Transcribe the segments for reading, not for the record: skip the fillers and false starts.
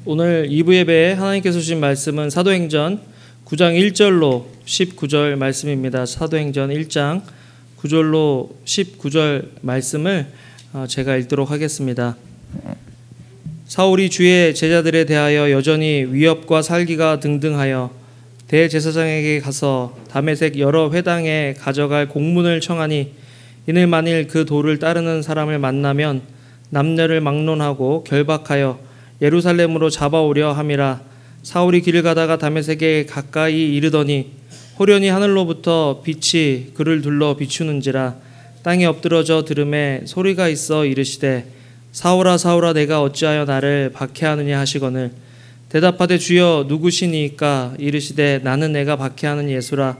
오늘 2부 예배에 하나님께서 주신 말씀은 사도행전 9장 1절로 19절 말씀입니다. 사도행전 1장 9절로 19절 말씀을 제가 읽도록 하겠습니다. 사울이 주의 제자들에 대하여 여전히 위협과 살기가 등등하여 대제사장에게 가서 다메섹 여러 회당에 가져갈 공문을 청하니 이는 만일 그 도를 따르는 사람을 만나면 남녀를 막론하고 결박하여 예루살렘으로 잡아오려 함이라. 사울이 길을 가다가 다메섹에 가까이 이르더니 호련히 하늘로부터 빛이 그를 둘러 비추는지라. 땅에 엎드러져 들음에 소리가 있어 이르시되 사울아 사울아 내가 어찌하여 나를 박해하느냐 하시거늘 대답하되 주여 누구시니까? 이르시되 나는 내가 박해하는 예수라.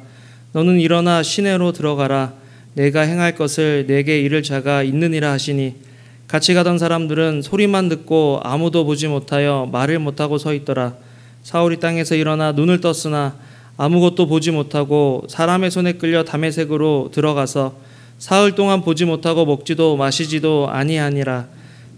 너는 일어나 시내로 들어가라. 내가 행할 것을 내게 이를 자가 있느니라 하시니 같이 가던 사람들은 소리만 듣고 아무도 보지 못하여 말을 못하고 서 있더라. 사울이 땅에서 일어나 눈을 떴으나 아무것도 보지 못하고 사람의 손에 끌려 다메섹으로 들어가서 사흘 동안 보지 못하고 먹지도 마시지도 아니하니라.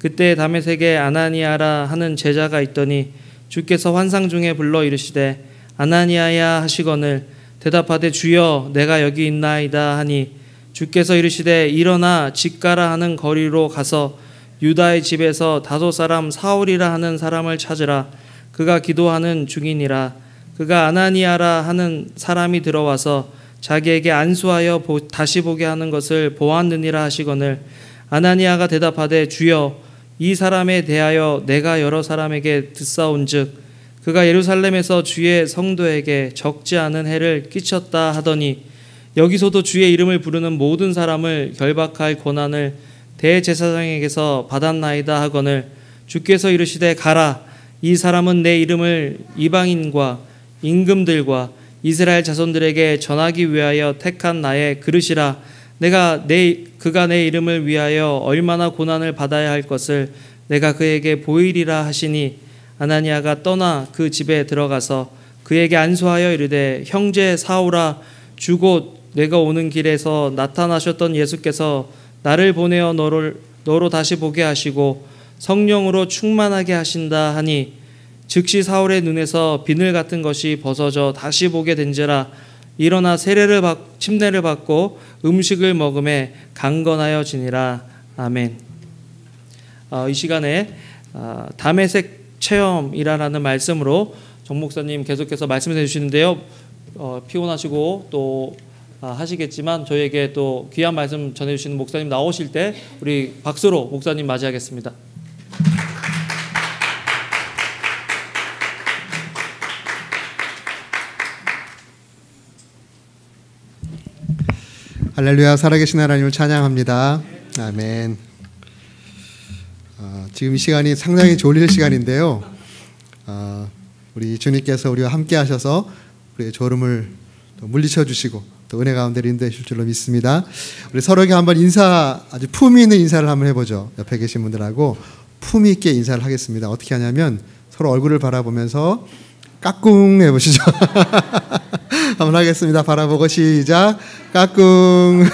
그때 다메섹에 아나니아라 하는 제자가 있더니 주께서 환상 중에 불러 이르시되 아나니아야 하시거늘 대답하되 주여 내가 여기 있나이다 하니 주께서 이르시되 일어나 집 가라 하는 거리로 가서 유다의 집에서 다소 사람 사울이라 하는 사람을 찾으라. 그가 기도하는 중이니라. 그가 아나니아라 하는 사람이 들어와서 자기에게 안수하여 다시 보게 하는 것을 보았느니라 하시거늘 아나니아가 대답하되 주여 이 사람에 대하여 내가 여러 사람에게 듣사온즉 그가 예루살렘에서 주의 성도에게 적지 않은 해를 끼쳤다 하더니 여기서도 주의 이름을 부르는 모든 사람을 결박할 권한을 대제사장에게서 받았나이다 하거늘 주께서 이르시되 가라. 이 사람은 내 이름을 이방인과 임금들과 이스라엘 자손들에게 전하기 위하여 택한 나의 그릇이라. 그가 내 이름을 위하여 얼마나 고난을 받아야 할 것을 내가 그에게 보이리라 하시니 아나니아가 떠나 그 집에 들어가서 그에게 안수하여 이르되 형제 사울아 주곧 내가 오는 길에서 나타나셨던 예수께서 나를 보내어 너로 다시 보게 하시고 성령으로 충만하게 하신다 하니 즉시 사울의 눈에서 비늘 같은 것이 벗어져 다시 보게 된지라. 일어나 침례를 받고 음식을 먹음에 강건하여지니라. 아멘. 이 시간에 다메섹 체험이라는 말씀으로 정 목사님 계속해서 말씀해 주시는데요. 피곤하시고 또 하시겠지만 저희에게 또 귀한 말씀 전해주시는 목사님 나오실 때 우리 박수로 목사님 맞이하겠습니다. 할렐루야. 살아계신 하나님을 찬양합니다. 아멘. 지금 이 시간이 상당히 졸릴 시간인데요. 우리 주님께서 우리와 함께 하셔서 우리의 졸음을 또 물리쳐 주시고 또 은혜 가운데 인도해 주실 줄로 믿습니다. 우리 서로에게 한번 아주 품위 있는 인사를 한번 해보죠. 옆에 계신 분들하고 품위 있게 인사를 하겠습니다. 어떻게 하냐면 서로 얼굴을 바라보면서 까꿍 해보시죠. 한번 하겠습니다. 바라보고 시작. 까꿍.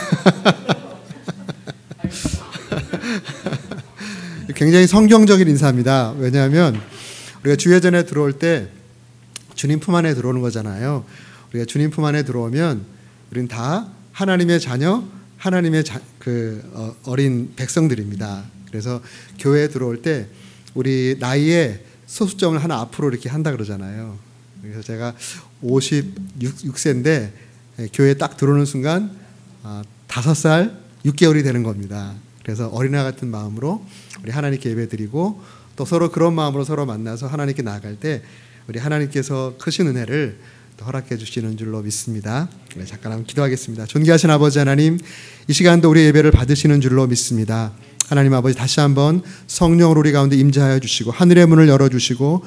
굉장히 성경적인 인사입니다. 왜냐하면 우리가 주예전에 들어올 때 주님 품 안에 들어오는 거잖아요. 우리가 주님 품 안에 들어오면 우리는 다 하나님의 자녀, 하나님의 어린 백성들입니다. 그래서 교회에 들어올 때 우리 나이에 소수점을 하나 앞으로 이렇게 한다 그러잖아요. 그래서 제가 56세인데 교회에 딱 들어오는 순간 5살 6개월이 되는 겁니다. 그래서 어린아 같은 마음으로 우리 하나님께 예배드리고 또 서로 그런 마음으로 서로 만나서 하나님께 나아갈 때 우리 하나님께서 크신 은혜를 또 허락해 주시는 줄로 믿습니다. 잠깐 한번 기도하겠습니다. 존귀하신 아버지 하나님, 이 시간도 우리 예배를 받으시는 줄로 믿습니다. 하나님 아버지, 다시 한번 성령으로 우리 가운데 임재하여 주시고 하늘의 문을 열어주시고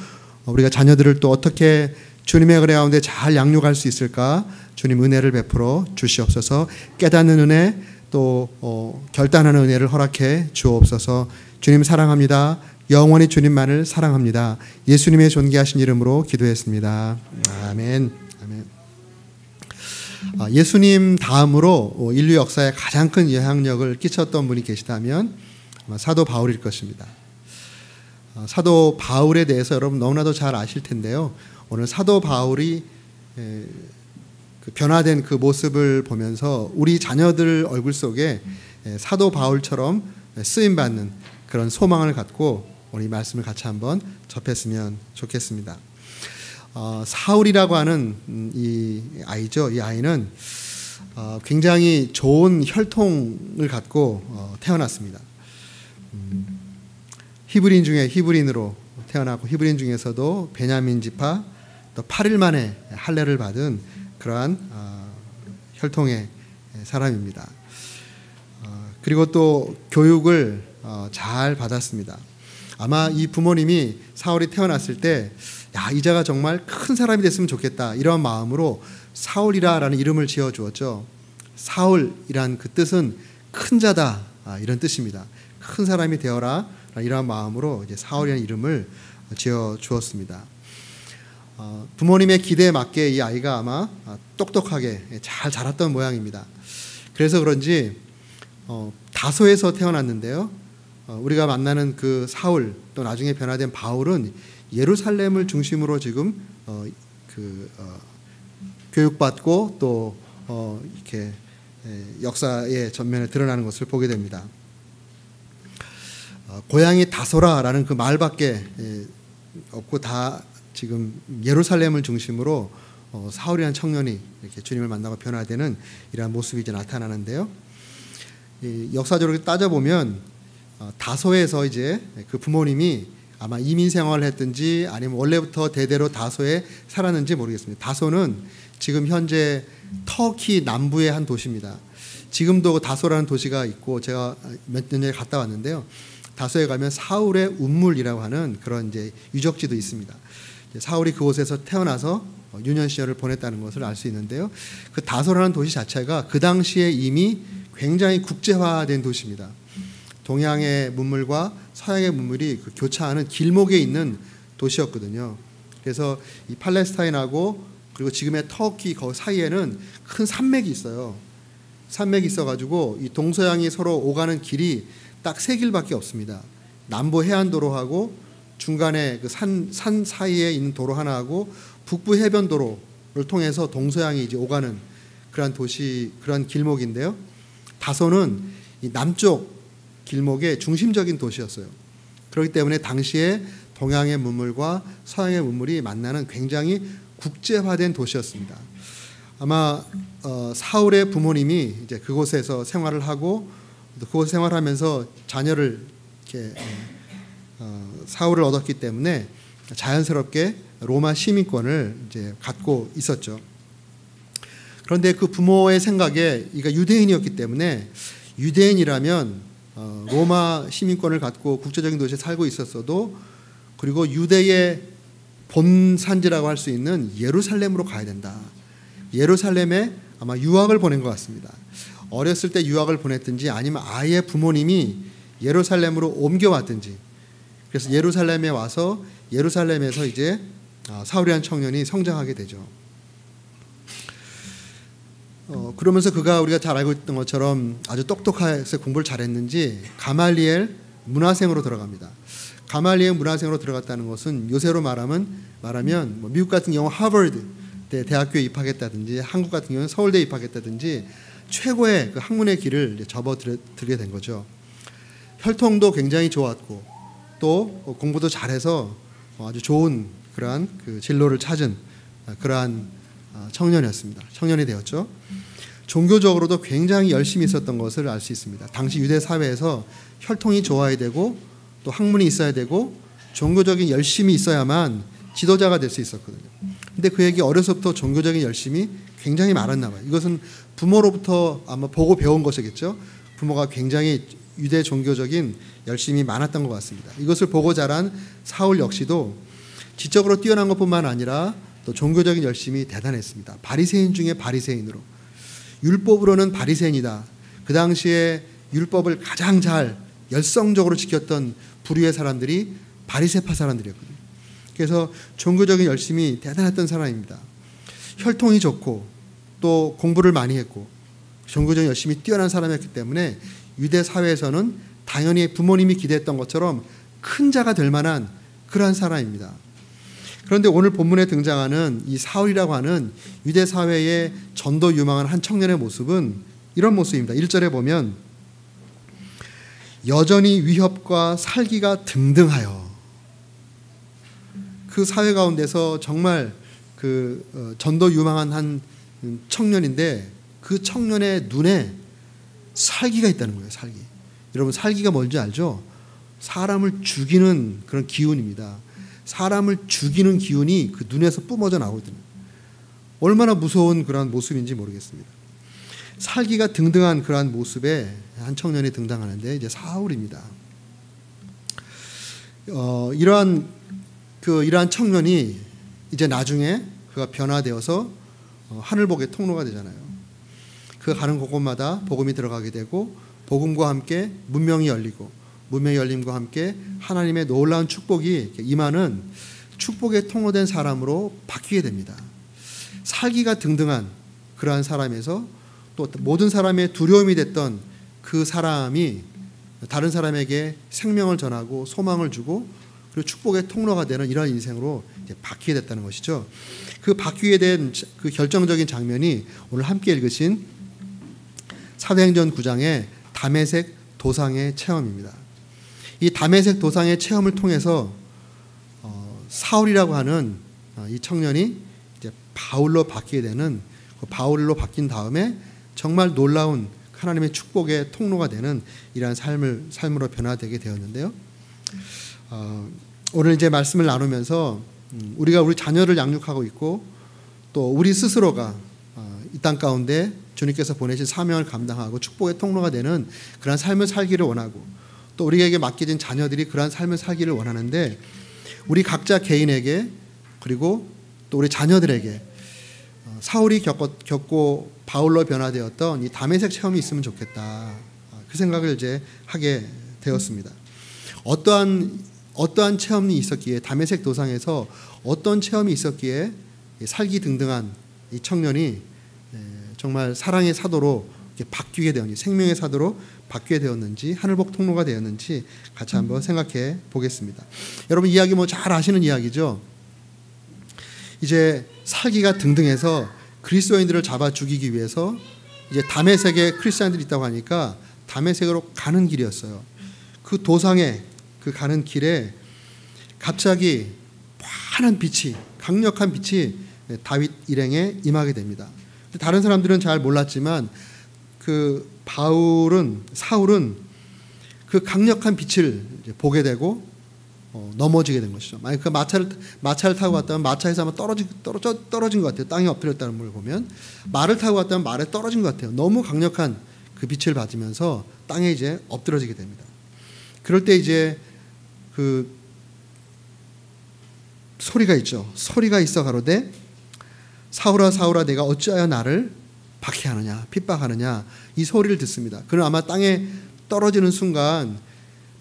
우리가 자녀들을 또 어떻게 주님의 은혜 가운데 잘 양육할 수 있을까 주님 은혜를 베풀어 주시옵소서. 깨닫는 은혜 또 결단하는 은혜를 허락해 주옵소서. 주님 사랑합니다. 영원히 주님만을 사랑합니다. 예수님의 존귀하신 이름으로 기도했습니다. 아멘. 아멘. 예수님 다음으로 인류 역사에 가장 큰 영향력을 끼쳤던 분이 계시다면 아마 사도 바울일 것입니다. 사도 바울에 대해서 여러분 너무나도 잘 아실 텐데요. 오늘 사도 바울이 그 변화된 그 모습을 보면서 우리 자녀들 얼굴 속에 사도 바울처럼 쓰임받는 그런 소망을 갖고 오늘 이 말씀을 같이 한번 접했으면 좋겠습니다. 사울이라고 하는 이 아이죠. 이 아이는 굉장히 좋은 혈통을 갖고 태어났습니다. 히브리인 중에 히브리인으로 태어나고 히브리인 중에서도 베냐민 지파 또 8일 만에 할례를 받은 그러한 혈통의 사람입니다. 그리고 또 교육을 잘 받았습니다. 아마 이 부모님이 사울이 태어났을 때 야, 이자가 정말 큰 사람이 됐으면 좋겠다 이런 마음으로 사울이라라는 이름을 지어 주었죠. 사울이란 그 뜻은 큰 자다 이런 뜻입니다. 큰 사람이 되어라 이런 마음으로 이제 사울이라는 이름을 지어 주었습니다. 부모님의 기대에 맞게 이 아이가 아마 똑똑하게 잘 자랐던 모양입니다. 그래서 그런지 다소에서 태어났는데요. 우리가 만나는 그 사울 또 나중에 변화된 바울은 예루살렘을 중심으로 지금 교육받고 또 이렇게 역사의 전면에 드러나는 것을 보게 됩니다. 고향이 다소라라는 그 말밖에 없고 다 지금 예루살렘을 중심으로 사울이라는 청년이 이렇게 주님을 만나고 변화되는 이러한 모습이 이제 나타나는데요. 역사적으로 따져보면 다소에서 이제 그 부모님이 아마 이민 생활을 했든지 아니면 원래부터 대대로 다소에 살았는지 모르겠습니다. 다소는 지금 현재 터키 남부의 한 도시입니다. 지금도 다소라는 도시가 있고 제가 몇 년 전에 갔다 왔는데요. 다소에 가면 사울의 운물이라고 하는 그런 이제 유적지도 있습니다. 사울이 그곳에서 태어나서 유년 시절을 보냈다는 것을 알 수 있는데요. 그 다소라는 도시 자체가 그 당시에 이미 굉장히 국제화된 도시입니다. 동양의 문물과 서양의 문물이 그 교차하는 길목에 있는 도시였거든요. 그래서 이 팔레스타인하고 그리고 지금의 터키 그 사이에는 큰 산맥이 있어요. 산맥이 있어가지고 이 동서양이 서로 오가는 길이 딱 세 길밖에 없습니다. 남부 해안도로하고 중간에 그 산 사이에 있는 도로 하나하고 북부 해변도로를 통해서 동서양이 이제 오가는 그런 도시, 그런 길목인데요. 다소는 이 남쪽 길목의 중심적인 도시였어요. 그렇기 때문에 당시에 동양의 문물과 서양의 문물이 만나는 굉장히 국제화된 도시였습니다. 아마 사울의 부모님이 이제 그곳에서 생활을 하고 또 그곳 생활하면서 자녀를 이렇게 사울을 얻었기 때문에 자연스럽게 로마 시민권을 이제 갖고 있었죠. 그런데 그 부모의 생각에 이가 유대인이었기 때문에 유대인이라면 로마 시민권을 갖고 국제적인 도시에 살고 있었어도 그리고 유대의 본산지라고 할 수 있는 예루살렘으로 가야 된다. 예루살렘에 아마 유학을 보낸 것 같습니다. 어렸을 때 유학을 보냈든지 아니면 아예 부모님이 예루살렘으로 옮겨왔든지 그래서 예루살렘에 와서 예루살렘에서 이제 사울이라는 청년이 성장하게 되죠. 그러면서 그가 우리가 잘 알고 있던 것처럼 아주 똑똑해서 공부를 잘했는지 가말리엘 문화생으로 들어갑니다. 가말리엘 문화생으로 들어갔다는 것은 요새로 말하면 뭐 미국 같은 경우 하버드 대학교에 입학했다든지 한국 같은 경우는 서울대에 입학했다든지 최고의 그 학문의 길을 접어들게 된 거죠. 혈통도 굉장히 좋았고 또 공부도 잘해서 아주 좋은 그러한 그 진로를 찾은 그러한 청년이었습니다. 청년이 되었죠. 종교적으로도 굉장히 열심히 있었던 것을 알 수 있습니다. 당시 유대 사회에서 혈통이 좋아야 되고 또 학문이 있어야 되고 종교적인 열심이 있어야만 지도자가 될 수 있었거든요. 근데 그에게 어려서부터 종교적인 열심이 굉장히 많았나 봐요. 이것은 부모로부터 아마 보고 배운 것이겠죠. 부모가 굉장히 유대 종교적인 열심이 많았던 것 같습니다. 이것을 보고 자란 사울 역시도 지적으로 뛰어난 것뿐만 아니라 또 종교적인 열심이 대단했습니다. 바리새인 중에 바리새인으로 율법으로는 바리새인이다. 그 당시에 율법을 가장 잘 열성적으로 지켰던 부류의 사람들이 바리새파 사람들이었거든요. 그래서 종교적인 열심이 대단했던 사람입니다. 혈통이 좋고 또 공부를 많이 했고 종교적인 열심이 뛰어난 사람이었기 때문에 유대 사회에서는 당연히 부모님이 기대했던 것처럼 큰 자가 될 만한 그러한 사람입니다. 그런데 오늘 본문에 등장하는 이 사울이라고 하는 유대 사회의 전도 유망한 한 청년의 모습은 이런 모습입니다. 1절에 보면 여전히 위협과 살기가 등등하여, 그 사회 가운데서 정말 전도 유망한 한 청년인데 그 청년의 눈에 살기가 있다는 거예요. 살기. 여러분, 살기가 뭔지 알죠? 사람을 죽이는 그런 기운입니다. 사람을 죽이는 기운이 그 눈에서 뿜어져 나오거든요. 얼마나 무서운 그러한 모습인지 모르겠습니다. 살기가 등등한 그러한 모습에 한 청년이 등장하는데 이제 사울입니다. 이러한 청년이 이제 나중에 그가 변화되어서 하늘복의 통로가 되잖아요. 그가 가는 곳곳마다 복음이 들어가게 되고 복음과 함께 문명이 열리고 문명의 열림과 함께 하나님의 놀라운 축복이 임하는 축복의 통로된 사람으로 바뀌게 됩니다. 살기가 등등한 그러한 사람에서 또 모든 사람의 두려움이 됐던 그 사람이 다른 사람에게 생명을 전하고 소망을 주고 그리고 축복의 통로가 되는 이런 인생으로 이제 바뀌게 됐다는 것이죠. 그 바뀌게 된 그 결정적인 장면이 오늘 함께 읽으신 사도행전 9장의 다메섹 도상의 체험입니다. 이 다메섹 도상의 체험을 통해서 사울이라고 하는 이 청년이 이제 바울로 바뀌게 되는, 바울로 바뀐 다음에 정말 놀라운 하나님의 축복의 통로가 되는 이러한 삶으로 변화되게 되었는데요. 오늘 이제 말씀을 나누면서 우리가 우리 자녀를 양육하고 있고 또 우리 스스로가 이 땅 가운데 주님께서 보내신 사명을 감당하고 축복의 통로가 되는 그런 삶을 살기를 원하고 또 우리에게 맡겨진 자녀들이 그런 삶을 살기를 원하는데 우리 각자 개인에게 그리고 또 우리 자녀들에게 사울이 겪고 바울로 변화되었던 이 다메섹 체험이 있으면 좋겠다. 그 생각을 이제 하게 되었습니다. 어떠한 체험이 있었기에, 다메섹 도상에서 어떤 체험이 있었기에 살기 등등한 이 청년이 정말 사랑의 사도로 바뀌게 되었는지, 생명의 사도로 바뀌게 되었는지, 하늘복 통로가 되었는지 같이 한번 생각해 보겠습니다. 여러분, 이야기 뭐 잘 아시는 이야기죠. 이제 살기가 등등해서 그리스도인들을 잡아 죽이기 위해서 이제 다메섹에 크리스찬들이 있다고 하니까 다메섹으로 가는 길이었어요. 그 도상에 그 가는 길에 갑자기 환한 빛이, 강력한 빛이 다윗 일행에 임하게 됩니다. 다른 사람들은 잘 몰랐지만 그 사울은 그 강력한 빛을 보게 되고 넘어지게 된 것이죠. 만약 그 마차를 타고 갔다면 마차에서 아마 떨어진 것 같아요. 땅에 엎드렸다는 걸 보면 말을 타고 갔다면 말에 떨어진 것 같아요. 너무 강력한 그 빛을 받으면서 땅에 이제 엎드러지게 됩니다. 그럴 때 이제 그 소리가 있죠. 소리가 있어 가로되 사울아 사울아 내가 어찌하여 나를 박해하느냐 핍박하느냐, 이 소리를 듣습니다. 그는 아마 땅에 떨어지는 순간,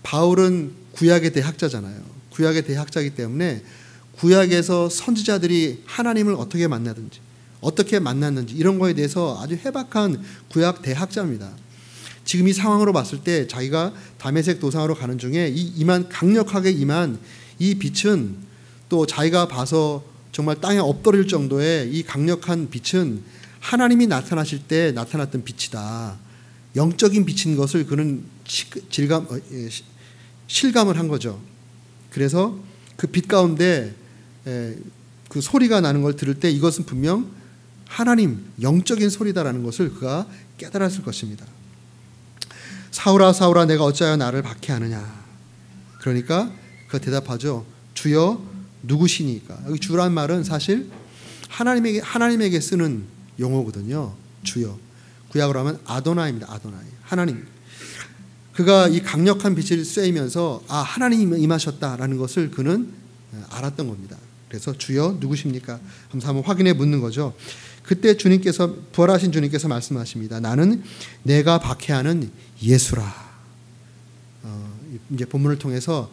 바울은 구약의 대학자잖아요. 구약의 대학자이기 때문에 구약에서 선지자들이 하나님을 어떻게 만나든지 어떻게 만났는지 이런 거에 대해서 아주 해박한 구약 대학자입니다. 지금 이 상황으로 봤을 때 자기가 다메섹 도상으로 가는 중에 강력하게 임한 이 빛은, 또 자기가 봐서 정말 땅에 엎드릴 정도의 이 강력한 빛은 하나님이 나타나실 때 나타났던 빛이다. 영적인 빛인 것을 그는 실감을 한 거죠. 그래서 그 빛 가운데 그 소리가 나는 걸 들을 때 이것은 분명 하나님 영적인 소리다라는 것을 그가 깨달았을 것입니다. 사울아 사울아 내가 어찌하여 나를 박해하느냐. 그러니까 그가 대답하죠. 주여 누구시니까. 여기 주란 말은 사실 하나님에게 쓰는 용어거든요. 주여. 구약으로 하면 아도나이입니다. 아도나이. 하나님. 그가 이 강력한 빛을 쐬이면서 하나님이 임하셨다라는 것을 그는 알았던 겁니다. 그래서 주여 누구십니까? 하면서 한번 확인해 묻는 거죠. 그때 부활하신 주님께서 말씀하십니다. 나는 내가 박해하는 예수라. 이제 본문을 통해서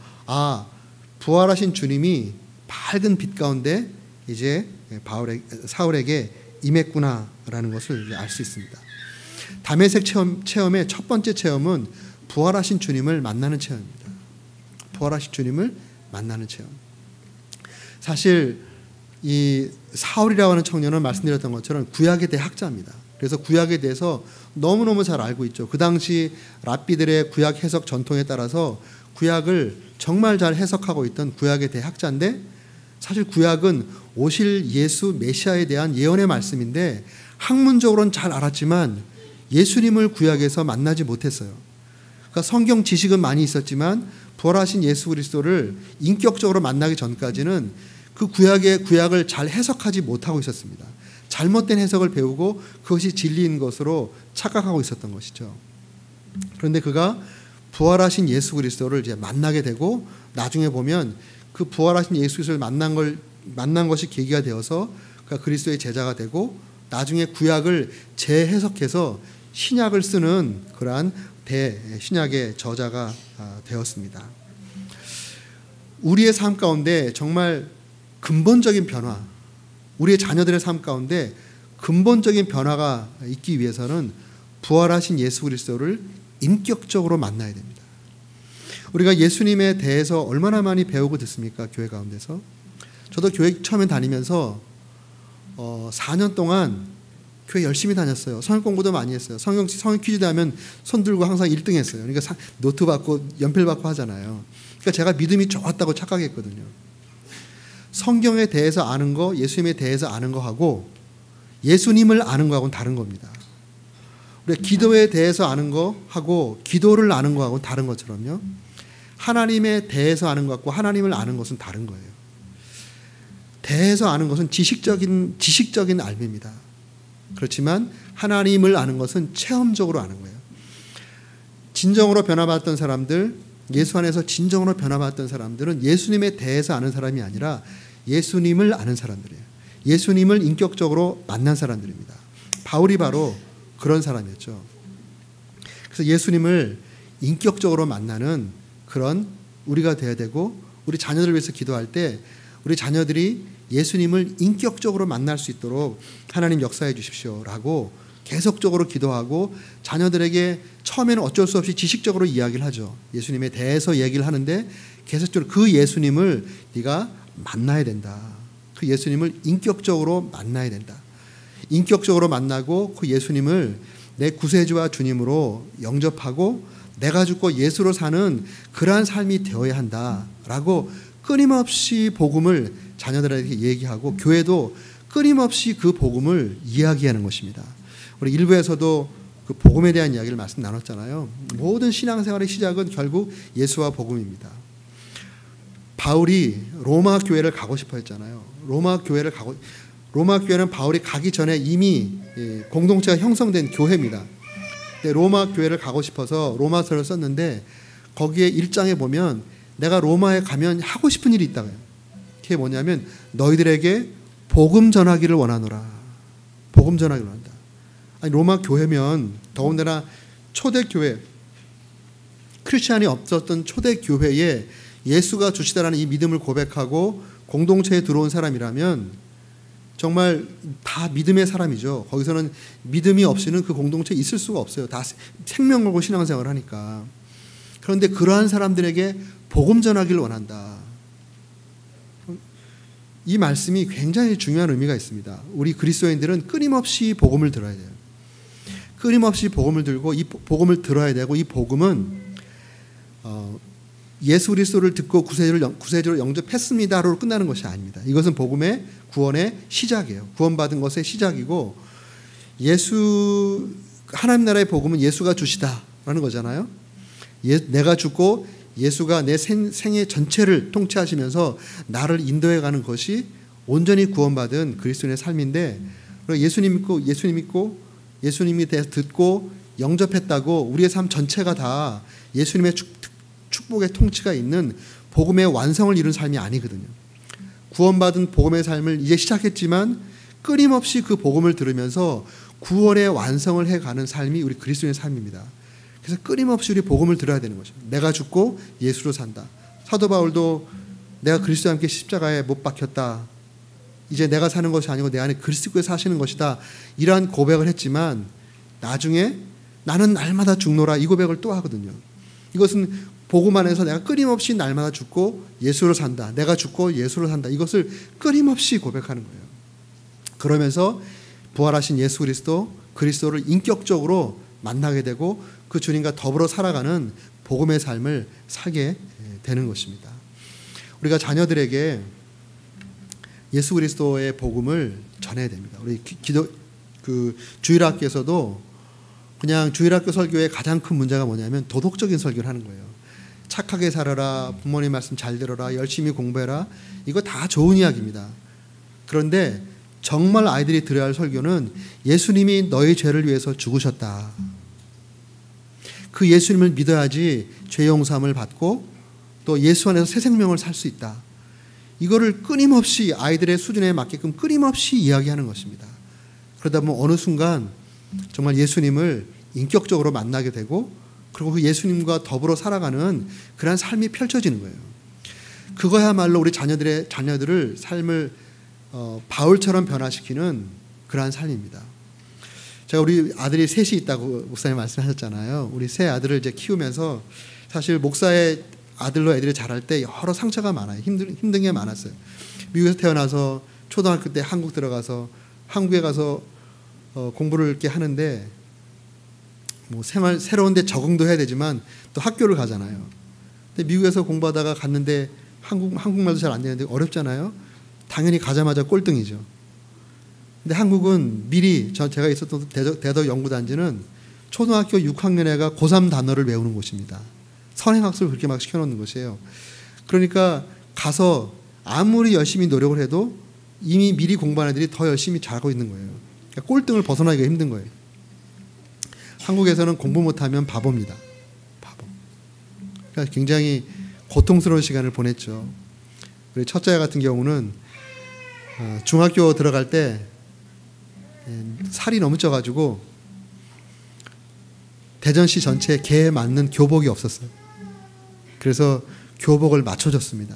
부활하신 주님이 밝은 빛 가운데 이제 사울에게 임했구나라는 것을 알 수 있습니다. 다메섹 체험의 첫 번째 체험은 부활하신 주님을 만나는 체험입니다. 부활하신 주님을 만나는 체험. 사실 이 사울이라고 하는 청년은 말씀드렸던 것처럼 구약에 대해 학자입니다. 그래서 구약에 대해서 너무너무 잘 알고 있죠. 그 당시 랍비들의 구약 해석 전통에 따라서 구약을 정말 잘 해석하고 있던 구약에 대해 학자인데, 사실 구약은 오실 예수 메시아에 대한 예언의 말씀인데 학문적으로는 잘 알았지만 예수님을 구약에서 만나지 못했어요. 그러니까 성경 지식은 많이 있었지만 부활하신 예수 그리스도를 인격적으로 만나기 전까지는 그 구약을 잘 해석하지 못하고 있었습니다. 잘못된 해석을 배우고 그것이 진리인 것으로 착각하고 있었던 것이죠. 그런데 그가 부활하신 예수 그리스도를 이제 만나게 되고, 나중에 보면 그 부활하신 예수 그리스도를 만난 것이 계기가 되어서 그가 그리스도의 제자가 되고, 나중에 구약을 재해석해서 신약을 쓰는 그러한 대신약의 저자가 되었습니다. 우리의 삶 가운데 정말 근본적인 변화, 우리의 자녀들의 삶 가운데 근본적인 변화가 있기 위해서는 부활하신 예수 그리스도를 인격적으로 만나야 됩니다. 우리가 예수님에 대해서 얼마나 많이 배우고 듣습니까? 교회 가운데서. 저도 교회 처음에 다니면서 4년 동안 교회 열심히 다녔어요. 성경 공부도 많이 했어요. 성경 퀴즈도 하면 손 들고 항상 1등 했어요. 그러니까 노트 받고 연필 받고 하잖아요. 그러니까 제가 믿음이 좋았다고 착각했거든요. 성경에 대해서 아는 거, 예수님에 대해서 아는 거하고 예수님을 아는 거하고는 다른 겁니다. 우리가 기도에 대해서 아는 거하고 기도를 아는 거하고는 다른 것처럼요, 하나님에 대해서 아는 것과 하나님을 아는 것은 다른 거예요. 대해서 아는 것은 지식적인 알입니다. 그렇지만 하나님을 아는 것은 체험적으로 아는 거예요. 진정으로 변화받았던 사람들, 예수 안에서 진정으로 변화받았던 사람들은 예수님에 대해서 아는 사람이 아니라 예수님을 아는 사람들이에요. 예수님을 인격적으로 만난 사람들입니다. 바울이 바로 그런 사람이었죠. 그래서 예수님을 인격적으로 만나는 그런 우리가 되어야 되고, 우리 자녀들을 위해서 기도할 때 우리 자녀들이 예수님을 인격적으로 만날 수 있도록 하나님 역사해 주십시오라고 계속적으로 기도하고, 자녀들에게 처음에는 어쩔 수 없이 지식적으로 이야기를 하죠. 예수님에 대해서 얘기를 하는데 계속적으로 그 예수님을 네가 만나야 된다. 그 예수님을 인격적으로 만나야 된다. 인격적으로 만나고 그 예수님을 내 구세주와 주님으로 영접하고 내가 죽고 예수로 사는 그러한 삶이 되어야 한다라고 끊임없이 복음을 자녀들에게 얘기하고, 교회도 끊임없이 그 복음을 이야기하는 것입니다. 우리 일부에서도 그 복음에 대한 이야기를 말씀 나눴잖아요. 모든 신앙생활의 시작은 결국 예수와 복음입니다. 바울이 로마 교회를 가고 싶어 했잖아요. 로마 교회는 바울이 가기 전에 이미 공동체가 형성된 교회입니다. 근데 로마 교회를 가고 싶어서 로마서를 썼는데, 거기에 1장에 보면 내가 로마에 가면 하고 싶은 일이 있다고요. 그게 뭐냐면 너희들에게 복음 전하기를 원하노라. 복음 전하기를 원한다. 아니, 로마 교회면 더군다나 초대교회, 크리스찬이 없었던 초대교회에 예수가 주시다라는 이 믿음을 고백하고 공동체에 들어온 사람이라면 정말 다 믿음의 사람이죠. 거기서는 믿음이 없이는 그 공동체에 있을 수가 없어요. 다 생명 걸고 신앙생활을 하니까. 그런데 그러한 사람들에게 복음 전하기를 원한다. 이 말씀이 굉장히 중요한 의미가 있습니다. 우리 그리스도인들은 끊임없이 복음을 들어야 돼요. 끊임없이 복음을 들고 이 복음을 들어야 되고, 이 복음은 예수 그리스도를 듣고 구세주를 영접했습니다로 끝나는 것이 아닙니다. 이것은 복음의 구원의 시작이에요. 구원받은 것의 시작이고, 하나님 나라의 복음은 예수가 주시다라는 거잖아요. 내가 죽고 예수가 내 생애 전체를 통치하시면서 나를 인도해가는 것이 온전히 구원받은 그리스도인의 삶인데, 예수님 믿고 예수님에 대해서 듣고 영접했다고 우리의 삶 전체가 다 예수님의 축복의 통치가 있는 복음의 완성을 이룬 삶이 아니거든요. 구원받은 복음의 삶을 이제 시작했지만 끊임없이 그 복음을 들으면서 구원의 완성을 해가는 삶이 우리 그리스도인의 삶입니다. 그래서 끊임없이 우리 복음을 들어야 되는 거죠. 내가 죽고 예수로 산다. 사도 바울도 내가 그리스도와 함께 십자가에 못 박혔다. 이제 내가 사는 것이 아니고 내 안에 그리스도께서 사시는 것이다. 이러한 고백을 했지만 나중에 나는 날마다 죽노라 이 고백을 또 하거든요. 이것은 복음 안에서 내가 끊임없이 날마다 죽고 예수로 산다. 내가 죽고 예수로 산다. 이것을 끊임없이 고백하는 거예요. 그러면서 부활하신 예수 그리스도를 인격적으로 만나게 되고 그 주님과 더불어 살아가는 복음의 삶을 살게 되는 것입니다. 우리가 자녀들에게 예수 그리스도의 복음을 전해야 됩니다. 우리 주일학교에서도 그냥 주일학교 설교의 가장 큰 문제가 뭐냐면 도덕적인 설교를 하는 거예요. 착하게 살아라, 부모님 말씀 잘 들어라, 열심히 공부해라. 이거 다 좋은 이야기입니다. 그런데 정말 아이들이 들어야 할 설교는 예수님이 너의 죄를 위해서 죽으셨다. 그 예수님을 믿어야지 죄 용서함을 받고 또 예수 안에서 새 생명을 살 수 있다. 이거를 끊임없이 아이들의 수준에 맞게끔 끊임없이 이야기하는 것입니다. 그러다 보면 어느 순간 정말 예수님을 인격적으로 만나게 되고 그리고 그 예수님과 더불어 살아가는 그러한 삶이 펼쳐지는 거예요. 그거야말로 우리 자녀들을 삶을 바울처럼 변화시키는 그러한 삶입니다. 제가 우리 아들이 셋이 있다고 목사님 말씀하셨잖아요. 우리 세 아들을 이제 키우면서 사실 목사의 아들로 애들이 자랄 때 여러 상처가 많아요. 힘든 게 많았어요. 미국에서 태어나서 초등학교 때 한국 들어가서 한국에 가서 공부를 이렇게 하는데 뭐 새로운 데 적응도 해야 되지만 또 학교를 가잖아요. 근데 미국에서 공부하다가 갔는데 한국말도 잘 안 되는데 어렵잖아요. 당연히 가자마자 꼴등이죠. 근데 한국은 미리 제가 있었던 대덕 연구단지는 초등학교 6학년 애가 고3 단어를 외우는 곳입니다. 선행학습을 그렇게 막 시켜놓는 것이에요. 그러니까 가서 아무리 열심히 노력을 해도 이미 미리 공부한 애들이 더 열심히 잘하고 있는 거예요. 그러니까 꼴등을 벗어나기가 힘든 거예요. 한국에서는 공부 못하면 바보입니다. 바보. 그러니까 굉장히 고통스러운 시간을 보냈죠. 우리 첫째 같은 경우는 중학교 들어갈 때 살이 너무 쪄가지고 대전시 전체에 개에 맞는 교복이 없었어요. 그래서 교복을 맞춰줬습니다.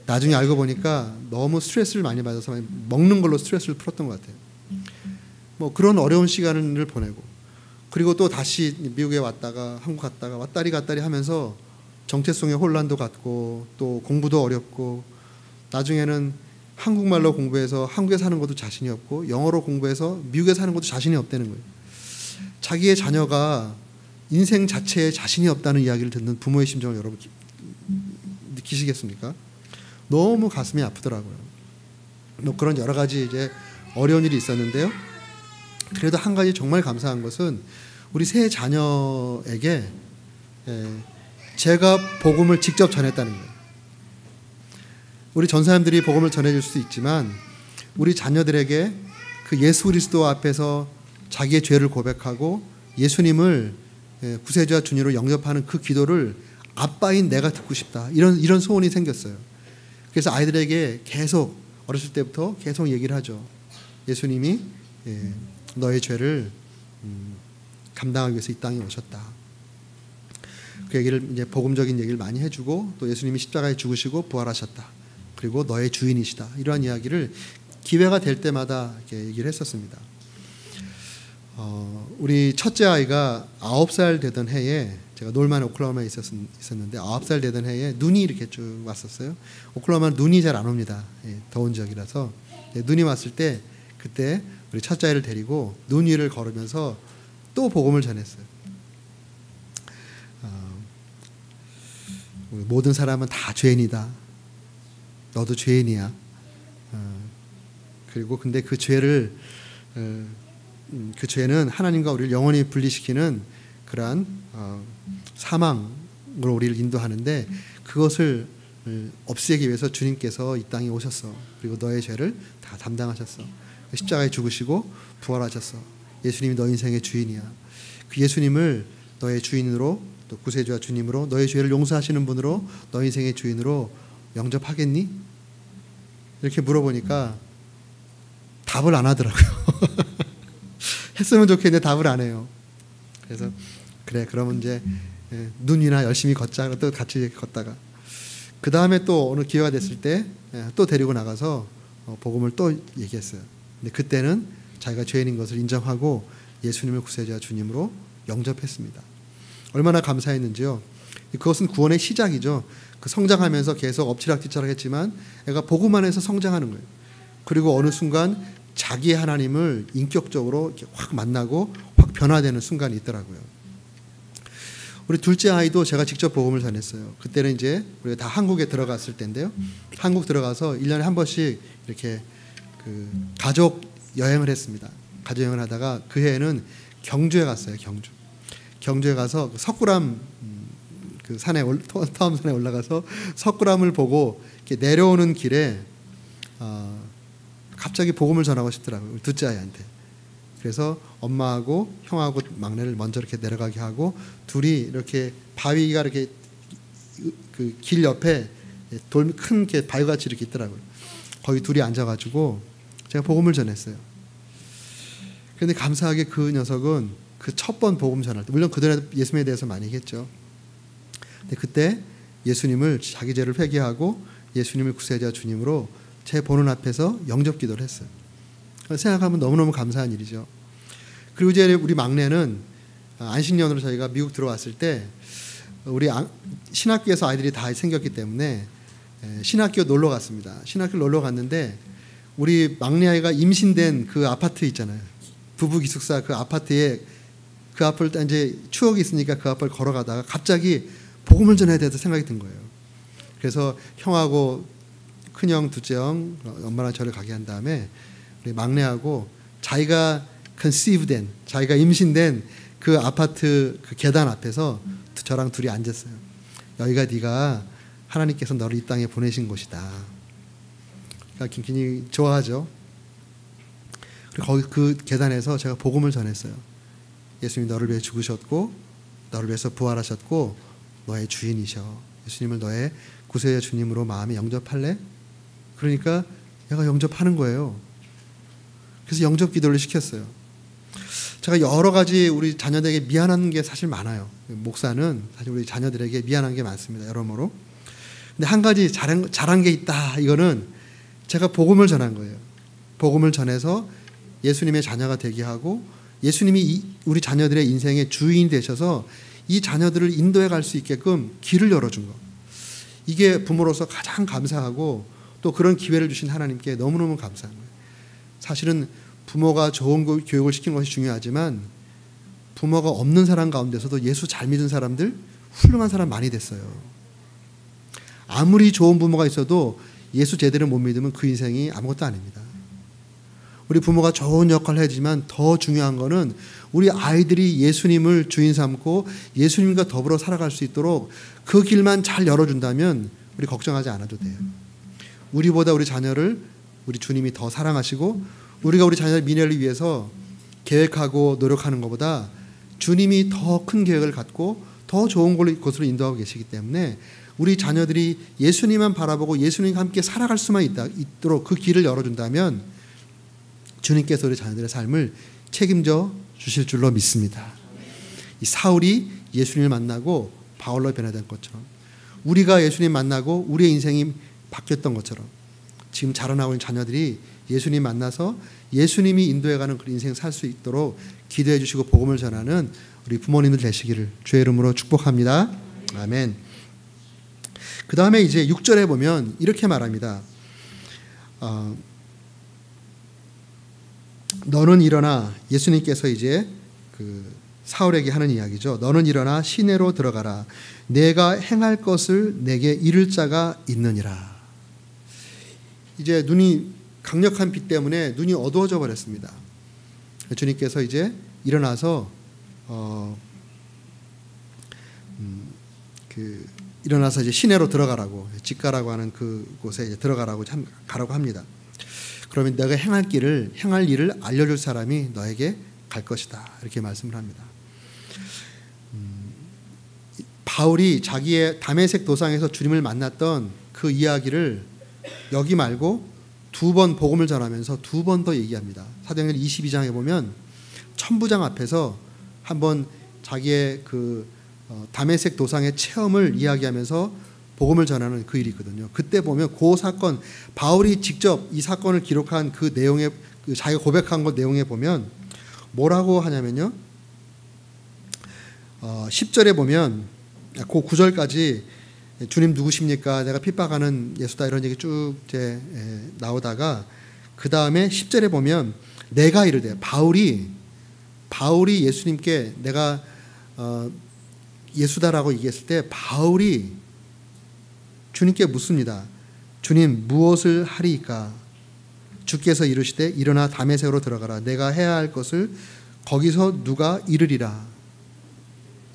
나중에 알고 보니까 너무 스트레스를 많이 받아서 먹는 걸로 스트레스를 풀었던 것 같아요. 뭐 그런 어려운 시간을 보내고 그리고 또 다시 미국에 왔다가 한국 갔다가 왔다리 갔다리 하면서 정체성의 혼란도 갖고 또 공부도 어렵고 나중에는 한국말로 공부해서 한국에 사는 것도 자신이 없고 영어로 공부해서 미국에 사는 것도 자신이 없다는 거예요. 자기의 자녀가 인생 자체에 자신이 없다는 이야기를 듣는 부모의 심정을 여러분 느끼시겠습니까? 너무 가슴이 아프더라고요. 뭐 그런 여러 가지 이제 어려운 일이 있었는데요. 그래도 한 가지 정말 감사한 것은 우리 세 자녀에게 제가 복음을 직접 전했다는 거예요. 우리 전 사람들이 복음을 전해줄 수 있지만 우리 자녀들에게 그 예수 그리스도 앞에서 자기의 죄를 고백하고 예수님을 구세주와 주님으로 영접하는 그 기도를 아빠인 내가 듣고 싶다. 이런 소원이 생겼어요. 그래서 아이들에게 계속 어렸을 때부터 계속 얘기를 하죠. 예수님이 너의 죄를 감당하기 위해서 이 땅에 오셨다. 그 얘기를 이제 복음적인 얘기를 많이 해주고 또 예수님이 십자가에 죽으시고 부활하셨다. 그리고 너의 주인이시다. 이러한 이야기를 기회가 될 때마다 이렇게 얘기를 했었습니다. 우리 첫째 아이가 9살 되던 해에 제가 놀만 오클라호마에 있었는데 9살 되던 해에 눈이 이렇게 쭉 왔었어요. 오클라호마는 눈이 잘 안 옵니다. 더운 지역이라서 눈이 왔을 때 그때 우리 첫째 아이를 데리고 눈 위를 걸으면서 또 복음을 전했어요. 모든 사람은 다 죄인이다. 너도 죄인이야. 그리고 근데 그 죄를 그 죄는 하나님과 우리를 영원히 분리시키는 그러한 사망으로 우리를 인도하는데 그것을 없애기 위해서 주님께서 이 땅에 오셨어. 그리고 너의 죄를 다 담당하셨어. 십자가에 죽으시고 부활하셨어. 예수님이 너 인생의 주인이야. 그 예수님을 너의 주인으로 또 구세주와 주님으로 너의 죄를 용서하시는 분으로 너 인생의 주인으로 영접하겠니? 이렇게 물어보니까 답을 안 하더라고요. 했으면 좋겠는데 답을 안 해요. 그래서 그래 그러면 이제 눈 위나 열심히 걷자. 또 같이 걷다가 그 다음에 또 어느 기회가 됐을 때 또 데리고 나가서 복음을 또 얘기했어요. 근데 그때는 자기가 죄인인 것을 인정하고 예수님을 구세주와 주님으로 영접했습니다. 얼마나 감사했는지요. 그것은 구원의 시작이죠. 그 성장하면서 계속 엎치락뒤치락 했지만 애가 복음 안에서 성장하는 거예요. 그리고 어느 순간 자기의 하나님을 인격적으로 이렇게 확 만나고 확 변화되는 순간이 있더라고요. 우리 둘째 아이도 제가 직접 복음을 전했어요. 그때는 이제 우리가 다 한국에 들어갔을 때인데요. 한국 들어가서 1년에 한 번씩 이렇게 그 가족 여행을 했습니다. 가족 여행을 하다가 그 해에는 경주에 갔어요. 경주에 가서 석굴암 그 산에 타엄산에 올라가서 석굴암을 보고 이렇게 내려오는 길에 갑자기 복음을 전하고 싶더라고요. 우리 둘째 아이한테. 그래서 엄마하고 형하고 막내를 먼저 이렇게 내려가게 하고 둘이 이렇게 바위가 이렇게 그 길 옆에 큰 바위같이 이렇게 있더라고요. 거기 둘이 앉아가지고 제가 복음을 전했어요. 그런데 감사하게 그 녀석은 그 첫 번 복음 전할 때, 물론 그전에도 예수님에 대해서 많이 얘기했죠. 근데 그때 예수님을 자기 죄를 회개하고 예수님을 구세자 주님으로 제 보는 앞에서 영접 기도를 했어요. 생각하면 너무너무 감사한 일이죠. 그리고 이제 우리 막내는 안식년으로 저희가 미국 들어왔을 때 우리 신학교에서 아이들이 다 생겼기 때문에 신학교 놀러 갔습니다. 신학교 놀러 갔는데 우리 막내 아이가 임신된 그 아파트 있잖아요. 부부 기숙사 그 아파트에 그 앞을 이제 추억이 있으니까 그 앞을 걸어가다가 갑자기 복음을 전해야 돼서 생각이 든 거예요. 그래서 형하고 큰형, 둘째형, 엄마랑 저를 가게 한 다음에 우리 막내하고 자기가 conceived된, 자기가 임신된 그 아파트 그 계단 앞에서 저랑 둘이 앉았어요. 여기가 네가 하나님께서 너를 이 땅에 보내신 곳이다. 그러니까 굉장히 좋아하죠. 그리고 거기 그 계단에서 제가 복음을 전했어요. 예수님이 너를 위해 죽으셨고 너를 위해서 부활하셨고 너의 주인이셔. 예수님을 너의 구세주의 주님으로 마음에 영접할래? 그러니까 얘가 영접하는 거예요. 그래서 영접 기도를 시켰어요. 제가 여러 가지 우리 자녀들에게 미안한 게 사실 많아요. 목사는 사실 우리 자녀들에게 미안한 게 많습니다. 여러모로. 근데 한 가지 잘한 게 있다. 이거는 제가 복음을 전한 거예요. 복음을 전해서 예수님의 자녀가 되게 하고 예수님이 우리 자녀들의 인생의 주인이 되셔서 이 자녀들을 인도해 갈 수 있게끔 길을 열어준 거. 이게 부모로서 가장 감사하고 또 그런 기회를 주신 하나님께 너무너무 감사한 거예요. 사실은 부모가 좋은 교육을 시키는 것이 중요하지만 부모가 없는 사람 가운데서도 예수 잘 믿은 사람들 훌륭한 사람 많이 됐어요. 아무리 좋은 부모가 있어도 예수 제대로 못 믿으면 그 인생이 아무것도 아닙니다. 우리 부모가 좋은 역할을 해주지만 더 중요한 거는 우리 아이들이 예수님을 주인 삼고 예수님과 더불어 살아갈 수 있도록 그 길만 잘 열어준다면 우리 걱정하지 않아도 돼요. 우리보다 우리 자녀를 우리 주님이 더 사랑하시고 우리가 우리 자녀의 미래를 위해서 계획하고 노력하는 것보다 주님이 더 큰 계획을 갖고 더 좋은 곳으로 인도하고 계시기 때문에 우리 자녀들이 예수님만 바라보고 예수님과 함께 살아갈 수만 있도록 그 길을 열어준다면 주님께서 우리 자녀들의 삶을 책임져 주실 줄로 믿습니다. 이 사울이 예수님을 만나고 바울로 변화된 것처럼 우리가 예수님 만나고 우리의 인생이 바뀌었던 것처럼 지금 자라나고 있는 자녀들이 예수님 만나서 예수님이 인도해가는 그런 인생 살 수 있도록 기도해 주시고 복음을 전하는 우리 부모님들 되시기를 주의 이름으로 축복합니다. 아멘. 그 다음에 이제 6절에 보면 이렇게 말합니다. 너는 일어나, 예수님께서 이제 그 사울에게 하는 이야기죠. 너는 일어나 시내로 들어가라. 내가 행할 것을 내게 이를 자가 있느니라. 이제 눈이 강력한 빛 때문에 눈이 어두워져 버렸습니다. 주님께서 이제 일어나서 일어나서 이제 시내로 들어가라고, 직가라고 하는 그곳에 이제 들어가라고 가라고 합니다. 그러면 내가 행할 일을 알려줄 사람이 너에게 갈 것이다. 이렇게 말씀을 합니다. 바울이 자기의 다메섹 도상에서 주님을 만났던 그 이야기를 여기 말고 두 번 복음을 전하면서 두 번 더 얘기합니다. 사도행전 22장에 보면 천부장 앞에서 한번 자기의 다메섹 도상의 체험을 이야기하면서 복음을 전하는 그 일이 있거든요. 그때 보면 그 사건, 바울이 직접 이 사건을 기록한 그 내용에, 자기가 고백한 것 내용에 보면 뭐라고 하냐면요. 10절에 보면 그 9절까지 주님 누구십니까? 내가 핍박하는 예수다 이런 얘기 쭉 이제 나오다가 그 다음에 10절에 보면 내가 이르되 바울이 예수님께 내가 예수다라고 얘기했을 때 바울이 주님께 묻습니다. 주님 무엇을 하리이까? 주께서 이르시되 일어나 다메섹으로 들어가라. 내가 해야 할 것을 거기서 누가 이르리라.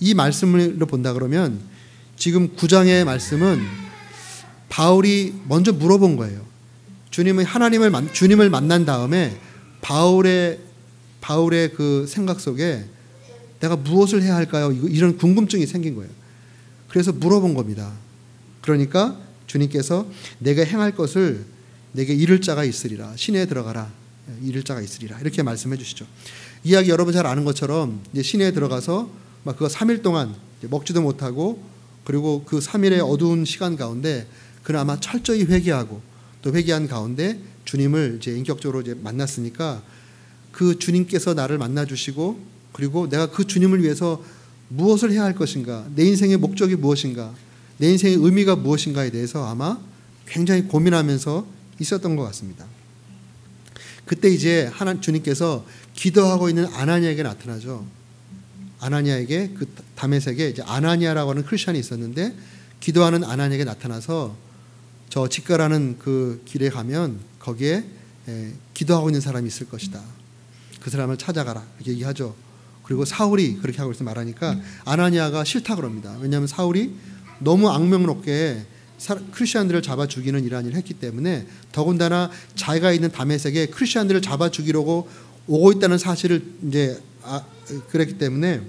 이 말씀으로 본다 그러면 지금 9장의 말씀은 바울이 먼저 물어본 거예요. 주님을 만난 다음에 바울의 그 생각 속에 내가 무엇을 해야 할까요? 이런 궁금증이 생긴 거예요. 그래서 물어본 겁니다. 그러니까 주님께서 내가 행할 것을 내게 이를 자가 있으리라. 시내에 들어가라. 이를 자가 있으리라. 이렇게 말씀해 주시죠. 이야기 여러분 잘 아는 것처럼 이제 시내에 들어가서 막 그거 3일 동안 먹지도 못하고 그리고 그 3일의 어두운 시간 가운데 그나마 철저히 회개하고 또 회개한 가운데 주님을 이제 인격적으로 이제 만났으니까 그 주님께서 나를 만나 주시고 그리고 내가 그 주님을 위해서 무엇을 해야 할 것인가, 내 인생의 목적이 무엇인가, 내 인생의 의미가 무엇인가에 대해서 아마 굉장히 고민하면서 있었던 것 같습니다. 그때 이제 주님께서 기도하고 있는 아나니아에게 나타나죠. 아나니아에게 그 다메섹에 이제 아나니아라고 하는 크리스천이 있었는데 기도하는 아나니아에게 나타나서 저 직가라는 그 길에 가면 거기에 기도하고 있는 사람이 있을 것이다. 그 사람을 찾아가라 이렇게 얘기하죠. 그리고 사울이 그렇게 하고 있어 말하니까 아나니아가 싫다 그럽니다. 왜냐하면 사울이 너무 악명롭게 크리스천들을 잡아 죽이는 이러한 일을 했기 때문에 더군다나 자기가 있는 다메섹에 크리스천들을 잡아 죽이려고 오고 있다는 사실을 이제 그랬기 때문에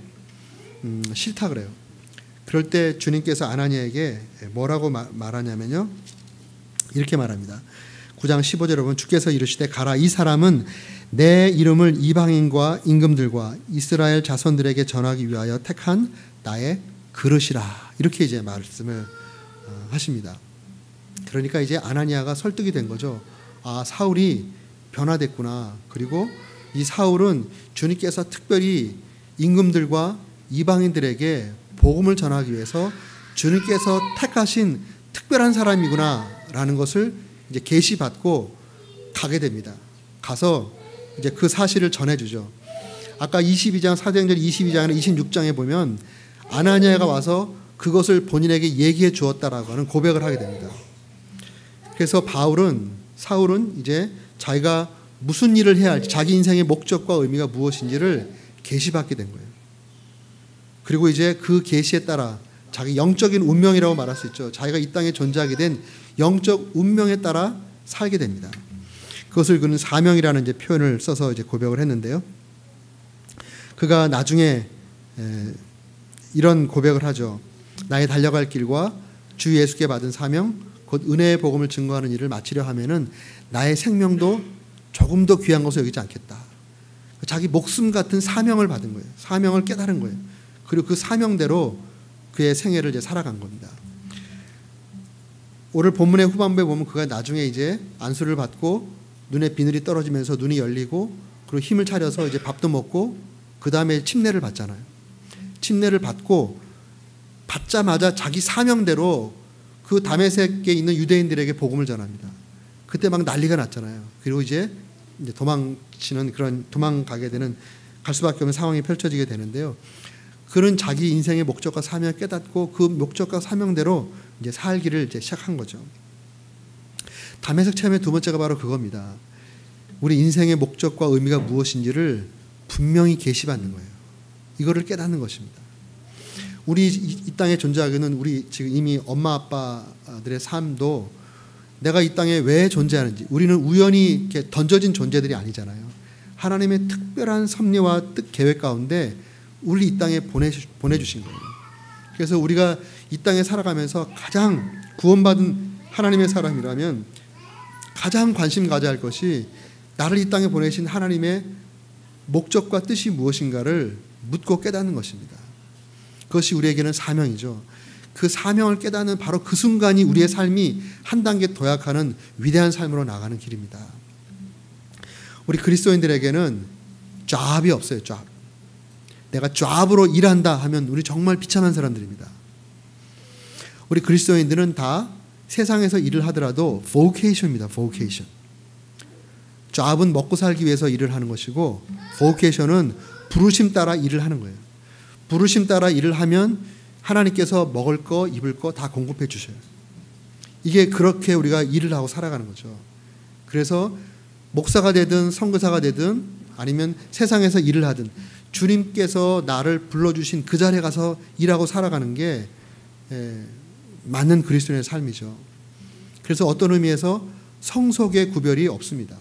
싫다 그래요. 그럴 때 주님께서 아나니아에게 뭐라고 말하냐면요. 이렇게 말합니다. 9장 15절에 보면 주께서 이르시되 가라. 이 사람은 내 이름을 이방인과 임금들과 이스라엘 자손들에게 전하기 위하여 택한 나의 그릇이라. 이렇게 이제 말씀을 하십니다. 그러니까 이제 아나니아가 설득이 된 거죠. 아, 사울이 변화됐구나. 그리고 이 사울은 주님께서 특별히 임금들과 이방인들에게 복음을 전하기 위해서 주님께서 택하신 특별한 사람이구나라는 것을 이제 계시받고 가게 됩니다. 가서 이제 그 사실을 전해주죠. 아까 22장 사도행전 22장이나 26장에 보면 아나니아가 와서 그것을 본인에게 얘기해 주었다라고 하는 고백을 하게 됩니다. 그래서 사울은 이제 자기가 무슨 일을 해야 할지, 자기 인생의 목적과 의미가 무엇인지를 계시받게 된 거예요. 그리고 이제 그 계시에 따라 자기 영적인 운명이라고 말할 수 있죠. 자기가 이 땅에 존재하게 된 영적 운명에 따라 살게 됩니다. 그것을 그는 사명이라는 이제 표현을 써서 이제 고백을 했는데요. 그가 나중에 이런 고백을 하죠. 나의 달려갈 길과 주 예수께 받은 사명, 곧 은혜의 복음을 증거하는 일을 마치려 하면은 나의 생명도 조금 더 귀한 것을 여기지 않겠다. 자기 목숨 같은 사명을 받은 거예요. 사명을 깨달은 거예요. 그리고 그 사명대로 그의 생애를 이제 살아간 겁니다. 오늘 본문의 후반부에 보면 그가 나중에 이제 안수를 받고 눈에 비늘이 떨어지면서 눈이 열리고 그리고 힘을 차려서 이제 밥도 먹고 그 다음에 침례를 받잖아요. 침례를 받자마자 자기 사명대로 그 다메섹에 있는 유대인들에게 복음을 전합니다. 그때 막 난리가 났잖아요. 그리고 이제 도망가게 되는, 갈 수밖에 없는 상황이 펼쳐지게 되는데요. 그는 자기 인생의 목적과 사명을 깨닫고 그 목적과 사명대로 이제 살기를 이제 시작한 거죠. 다메섹 체험의 두 번째가 바로 그겁니다. 우리 인생의 목적과 의미가 무엇인지를 분명히 계시받는 거예요. 이거를 깨닫는 것입니다. 우리 이 땅에 존재하기는 우리 지금 이미 엄마 아빠들의 삶도 내가 이 땅에 왜 존재하는지, 우리는 우연히 이렇게 던져진 존재들이 아니잖아요. 하나님의 특별한 섭리와 뜻 계획 가운데 우리 이 땅에 보내주신 거예요. 그래서 우리가 이 땅에 살아가면서 가장 구원받은 하나님의 사람이라면 가장 관심 가져야 할 것이 나를 이 땅에 보내신 하나님의 목적과 뜻이 무엇인가를 묻고 깨닫는 것입니다. 그것이 우리에게는 사명이죠. 그 사명을 깨닫는 바로 그 순간이 우리의 삶이 한 단계 도약하는 위대한 삶으로 나가는 길입니다. 우리 그리스도인들에게는 잡이 없어요. 잡. 내가 잡으로 일한다 하면 우리 정말 비참한 사람들입니다. 우리 그리스도인들은 다 세상에서 일을 하더라도 vocation입니다. vocation. job은 먹고 살기 위해서 일을 하는 것이고 vocation은 부르심 따라 일을 하는 거예요. 부르심 따라 일을 하면 하나님께서 먹을 거 입을 거 다 공급해 주셔요. 이게 그렇게 우리가 일을 하고 살아가는 거죠. 그래서 목사가 되든 선교사가 되든 아니면 세상에서 일을 하든 주님께서 나를 불러주신 그 자리에 가서 일하고 살아가는 게 맞는 그리스도인의 삶이죠. 그래서 어떤 의미에서 성속의 구별이 없습니다.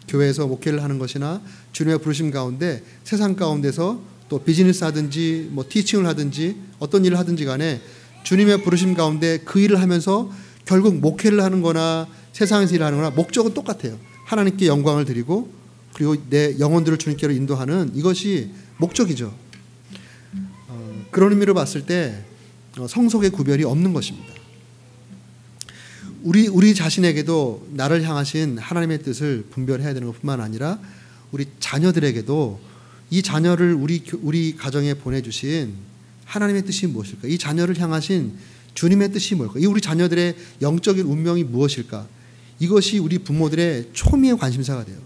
교회에서 목회를 하는 것이나 주님의 부르심 가운데 세상 가운데서 또 비즈니스 하든지 뭐 티칭을 하든지 어떤 일을 하든지 간에 주님의 부르심 가운데 그 일을 하면서 결국 목회를 하는 거나 세상에서 일을 하는 거나 목적은 똑같아요. 하나님께 영광을 드리고 그리고 내 영혼들을 주님께로 인도하는 이것이 목적이죠. 그런 의미로 봤을 때 성속의 구별이 없는 것입니다. 우리 자신에게도 나를 향하신 하나님의 뜻을 분별해야 되는 것뿐만 아니라 우리 자녀들에게도 이 자녀를 우리 가정에 보내주신 하나님의 뜻이 무엇일까? 이 자녀를 향하신 주님의 뜻이 뭘까? 이 우리 자녀들의 영적인 운명이 무엇일까? 이것이 우리 부모들의 초미의 관심사가 돼요.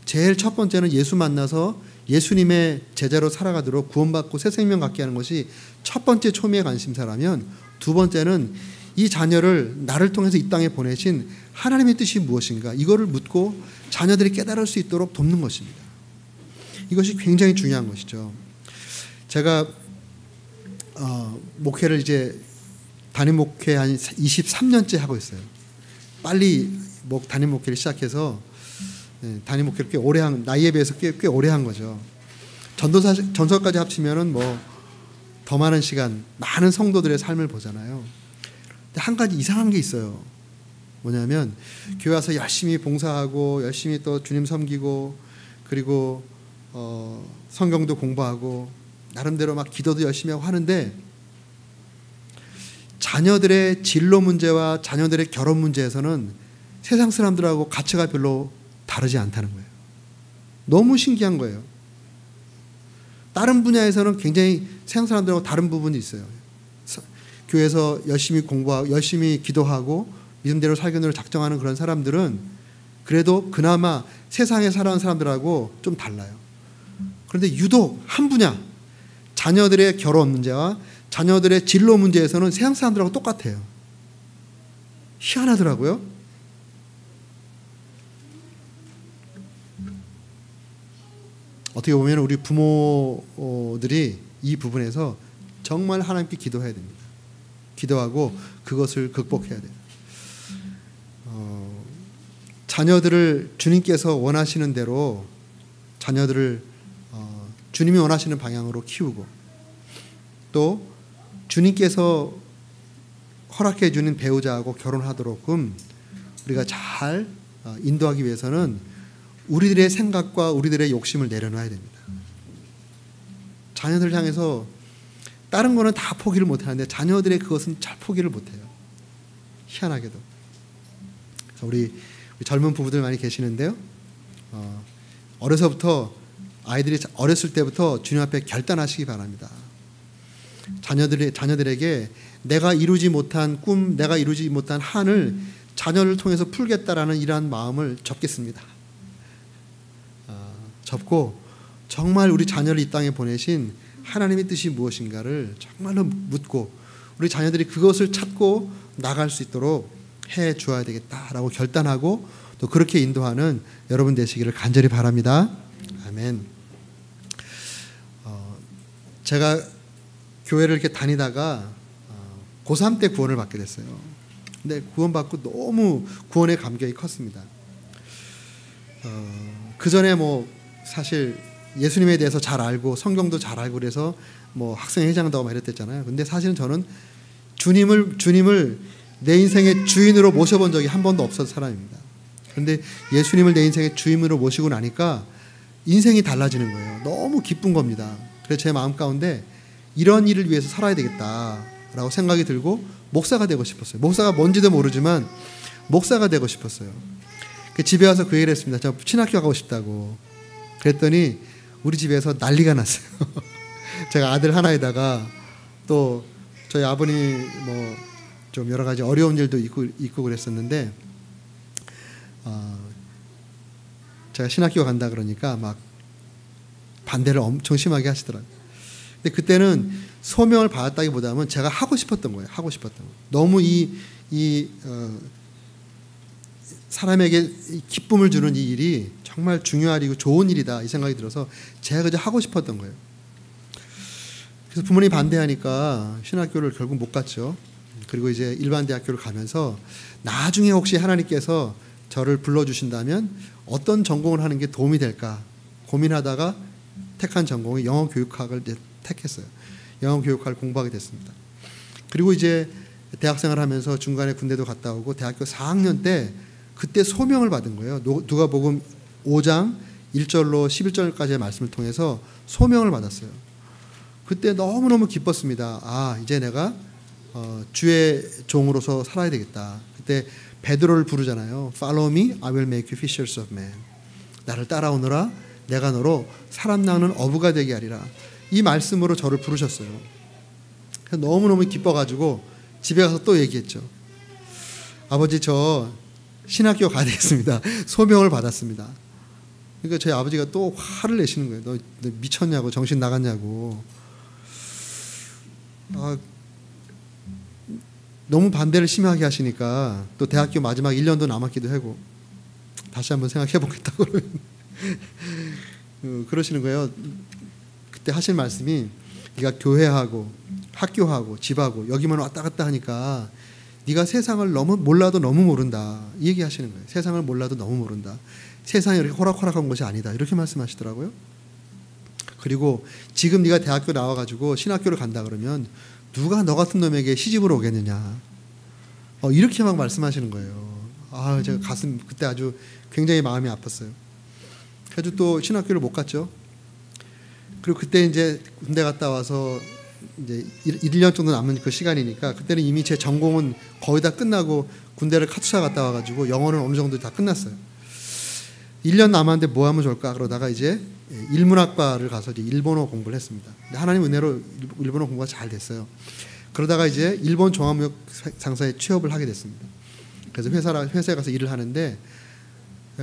제일 첫 번째는 예수 만나서 예수님의 제자로 살아가도록 구원받고 새 생명 갖게 하는 것이 첫 번째 초미의 관심사라면 두 번째는 이 자녀를 나를 통해서 이 땅에 보내신 하나님의 뜻이 무엇인가 이거를 묻고 자녀들이 깨달을 수 있도록 돕는 것입니다. 이것이 굉장히 중요한 것이죠. 제가 목회를 이제 담임 목회 한 23년째 하고 있어요. 빨리 담임 목회를 시작해서 담임 목회를 꽤 오래 한 나이에 비해서 꽤 오래 한 거죠. 전도까지 합치면은 뭐 더 많은 시간, 많은 성도들의 삶을 보잖아요. 근데 한 가지 이상한 게 있어요. 뭐냐면 교회 와서 열심히 봉사하고 열심히 또 주님 섬기고 그리고 성경도 공부하고 나름대로 막 기도도 열심히 하고 하는데 자녀들의 진로 문제와 자녀들의 결혼 문제에서는 세상 사람들하고 가치가 별로 다르지 않다는 거예요. 너무 신기한 거예요. 다른 분야에서는 굉장히 세상 사람들하고 다른 부분이 있어요. 교회에서 열심히 공부하고 열심히 기도하고 믿음대로 살기로 작정하는 그런 사람들은 그래도 그나마 세상에 살아가는 사람들하고 좀 달라요. 그런데 유독 한 분야 자녀들의 결혼 문제와 자녀들의 진로 문제에서는 세상 사람들하고 똑같아요. 희한하더라고요. 어떻게 보면 우리 부모들이 이 부분에서 정말 하나님께 기도해야 됩니다. 기도하고 그것을 극복해야 돼요. 자녀들을 주님께서 원하시는 대로 자녀들을 주님이 원하시는 방향으로 키우고 또 주님께서 허락해 주는 배우자하고 결혼하도록끔 우리가 잘 인도하기 위해서는 우리들의 생각과 우리들의 욕심을 내려놔야 됩니다. 자녀들 향해서 다른 거는 다 포기를 못하는데 자녀들의 그것은 잘 포기를 못해요. 희한하게도. 그래서 우리 젊은 부부들 많이 계시는데요. 어려서부터 아이들이 어렸을 때부터 주님 앞에 결단하시기 바랍니다. 자녀들에게 내가 이루지 못한 꿈, 내가 이루지 못한 한을 자녀를 통해서 풀겠다라는 이러한 마음을 접겠습니다. 접고 정말 우리 자녀를 이 땅에 보내신 하나님의 뜻이 무엇인가를 정말로 묻고 우리 자녀들이 그것을 찾고 나갈 수 있도록 해 주어야 되겠다라고 결단하고 또 그렇게 인도하는 여러분 되시기를 간절히 바랍니다. 아멘. 제가 교회를 이렇게 다니다가 고3 때 구원을 받게 됐어요. 근데 구원받고 너무 구원의 감격이 컸습니다. 그 전에 뭐 사실 예수님에 대해서 잘 알고 성경도 잘 알고 그래서 뭐 학생회장도 하고 이랬댔잖아요. 근데 사실은 저는 주님을 내 인생의 주인으로 모셔본 적이 한 번도 없었던 사람입니다. 그런데 예수님을 내 인생의 주인으로 모시고 나니까 인생이 달라지는 거예요. 너무 기쁜 겁니다. 그래서 제 마음 가운데 이런 일을 위해서 살아야 되겠다라고 생각이 들고 목사가 되고 싶었어요. 목사가 뭔지도 모르지만 목사가 되고 싶었어요. 집에 와서 그 얘기를 했습니다. 저 신학교 가고 싶다고. 그랬더니 우리 집에서 난리가 났어요. 제가 아들 하나에다가 또 저희 아버님이 뭐 좀 여러 가지 어려운 일도 있고 그랬었는데 제가 신학교 간다 그러니까 막 반대를 엄청 심하게 하시더라고요. 근데 그때는 소명을 받았다기보다는 제가 하고 싶었던 거예요. 하고 싶었던 거. 너무 사람에게 기쁨을 주는 이 일이 정말 중요하고 좋은 일이다 이 생각이 들어서 제가 그저 하고 싶었던 거예요. 그래서 부모님이 반대하니까 신학교를 결국 못 갔죠. 그리고 이제 일반 대학교를 가면서 나중에 혹시 하나님께서 저를 불러주신다면 어떤 전공을 하는 게 도움이 될까 고민하다가 택한 전공이 영어교육학을 이제 택했어요. 영어교육학을 공부하게 됐습니다. 그리고 이제 대학생활을 하면서 중간에 군대도 갔다 오고 대학교 4학년 때 그때 소명을 받은 거예요. 누가복음 5장 1절로 11절까지의 말씀을 통해서 소명을 받았어요. 그때 너무너무 기뻤습니다. 이제 내가 주의 종으로서 살아야 되겠다. 그때 베드로를 부르잖아요. Follow me, I will make you fishers of men. 나를 따라오너라, 내가 너로 사람 낚는 어부가 되게 하리라. 이 말씀으로 저를 부르셨어요. 그래서 너무너무 기뻐가지고 집에 가서 또 얘기했죠. 아버지, 저 신학교 가야 되겠습니다. 소명을 받았습니다. 그러니까 저희 아버지가 또 화를 내시는 거예요. 너 미쳤냐고, 정신 나갔냐고. 너무 반대를 심하게 하시니까 또 대학교 마지막 1년도 남았기도 하고 다시 한번 생각해 보겠다고 그러시는 거예요. 그때 하신 말씀이 네가 교회하고 학교하고 집하고 여기만 왔다 갔다 하니까 네가 세상을 몰라도 너무 모른다. 이 얘기 하시는 거예요. 세상을 몰라도 너무 모른다. 세상이 이렇게 호락호락한 것이 아니다. 이렇게 말씀하시더라고요. 그리고 지금 네가 대학교 나와가지고 신학교를 간다 그러면 누가 너 같은 놈에게 시집을 오겠느냐. 이렇게 막 말씀하시는 거예요. 제가 그때 아주 굉장히 마음이 아팠어요. 그래도 또 신학교를 못 갔죠. 그리고 그때 이제 군대 갔다 와서 이제 1년 정도 남은 그 시간이니까 그때는 이미 제 전공은 거의 다 끝나고 군대를 카투사 갔다 와가지고 영어는 어느 정도 다 끝났어요. 1년 남았는데 뭐 하면 좋을까 그러다가 이제 일문학과를 가서 이제 일본어 공부를 했습니다. 하나님 은혜로 일본어 공부가 잘 됐어요. 그러다가 이제 일본 종합무역 상사에 취업을 하게 됐습니다. 그래서 회사에 가서 일을 하는데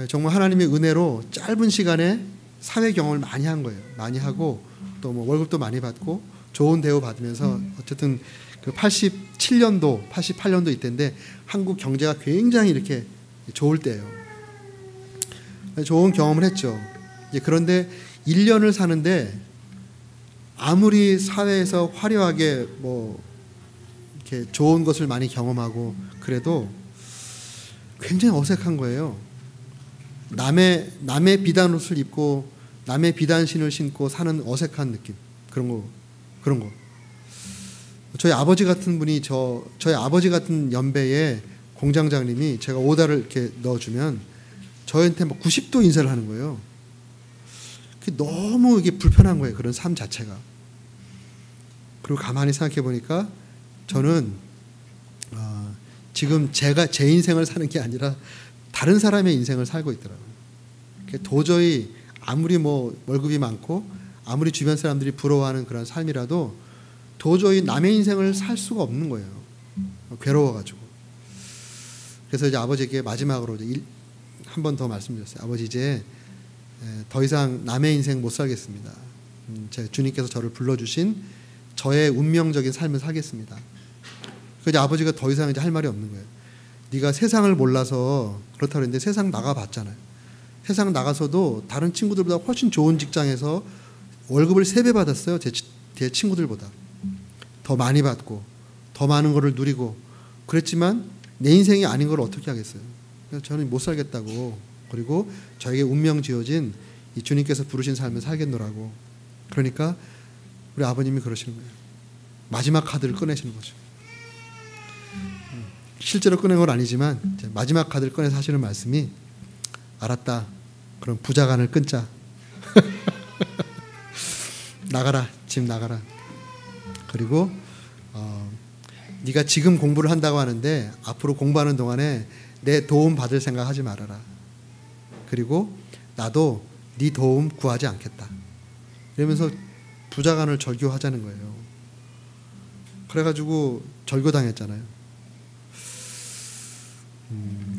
정말 하나님의 은혜로 짧은 시간에 사회 경험을 많이 한 거예요. 많이 하고 또 뭐 월급도 많이 받고 좋은 대우 받으면서 어쨌든 그 87년도, 88년도 이때인데 한국 경제가 굉장히 이렇게 좋을 때예요. 좋은 경험을 했죠. 그런데 1년을 사는데 아무리 사회에서 화려하게 뭐 이렇게 좋은 것을 많이 경험하고 그래도 굉장히 어색한 거예요. 남의 비단 옷을 입고 남의 비단 신을 신고 사는 어색한 느낌. 그런 거. 저희 아버지 같은 분이 저희 아버지 같은 연배의 공장장님이 제가 오다를 이렇게 넣어주면 저한테 막 90도 인사를 하는 거예요. 너무 이게 불편한 거예요. 그런 삶 자체가. 그리고 가만히 생각해 보니까 저는 지금 제 인생을 사는 게 아니라 다른 사람의 인생을 살고 있더라고요. 도저히 아무리 뭐 월급이 많고 아무리 주변 사람들이 부러워하는 그런 삶이라도 도저히 남의 인생을 살 수가 없는 거예요. 괴로워가지고. 그래서 이제 아버지에게 마지막으로 한 번 더 말씀드렸어요. 아버지, 이제 더 이상 남의 인생 못 살겠습니다. 제 주님께서 저를 불러주신 저의 운명적인 삶을 살겠습니다. 그래서 아버지가 더 이상 이제 할 말이 없는 거예요. 네가 세상을 몰라서 그렇다고 했는데 세상 나가봤잖아요. 세상 나가서도 다른 친구들보다 훨씬 좋은 직장에서 월급을 3배 받았어요. 제 친구들보다. 더 많이 받고 더 많은 거를 누리고 그랬지만 내 인생이 아닌 걸 어떻게 하겠어요. 그래서 저는 못 살겠다고. 그리고 저에게 운명 지어진 이 주님께서 부르신 삶을 살겠노라고. 그러니까 우리 아버님이 그러시는 거예요. 마지막 카드를 꺼내시는 거죠. 실제로 꺼낸 건 아니지만 마지막 카드를 꺼내서 하시는 말씀이 알았다. 그럼 부자간을 끊자. 나가라. 집 나가라. 그리고 네가 지금 공부를 한다고 하는데 앞으로 공부하는 동안에 내 도움 받을 생각하지 말아라. 그리고 나도 네 도움 구하지 않겠다. 이러면서 부자간을 절교하자는 거예요. 그래가지고 절교당했잖아요.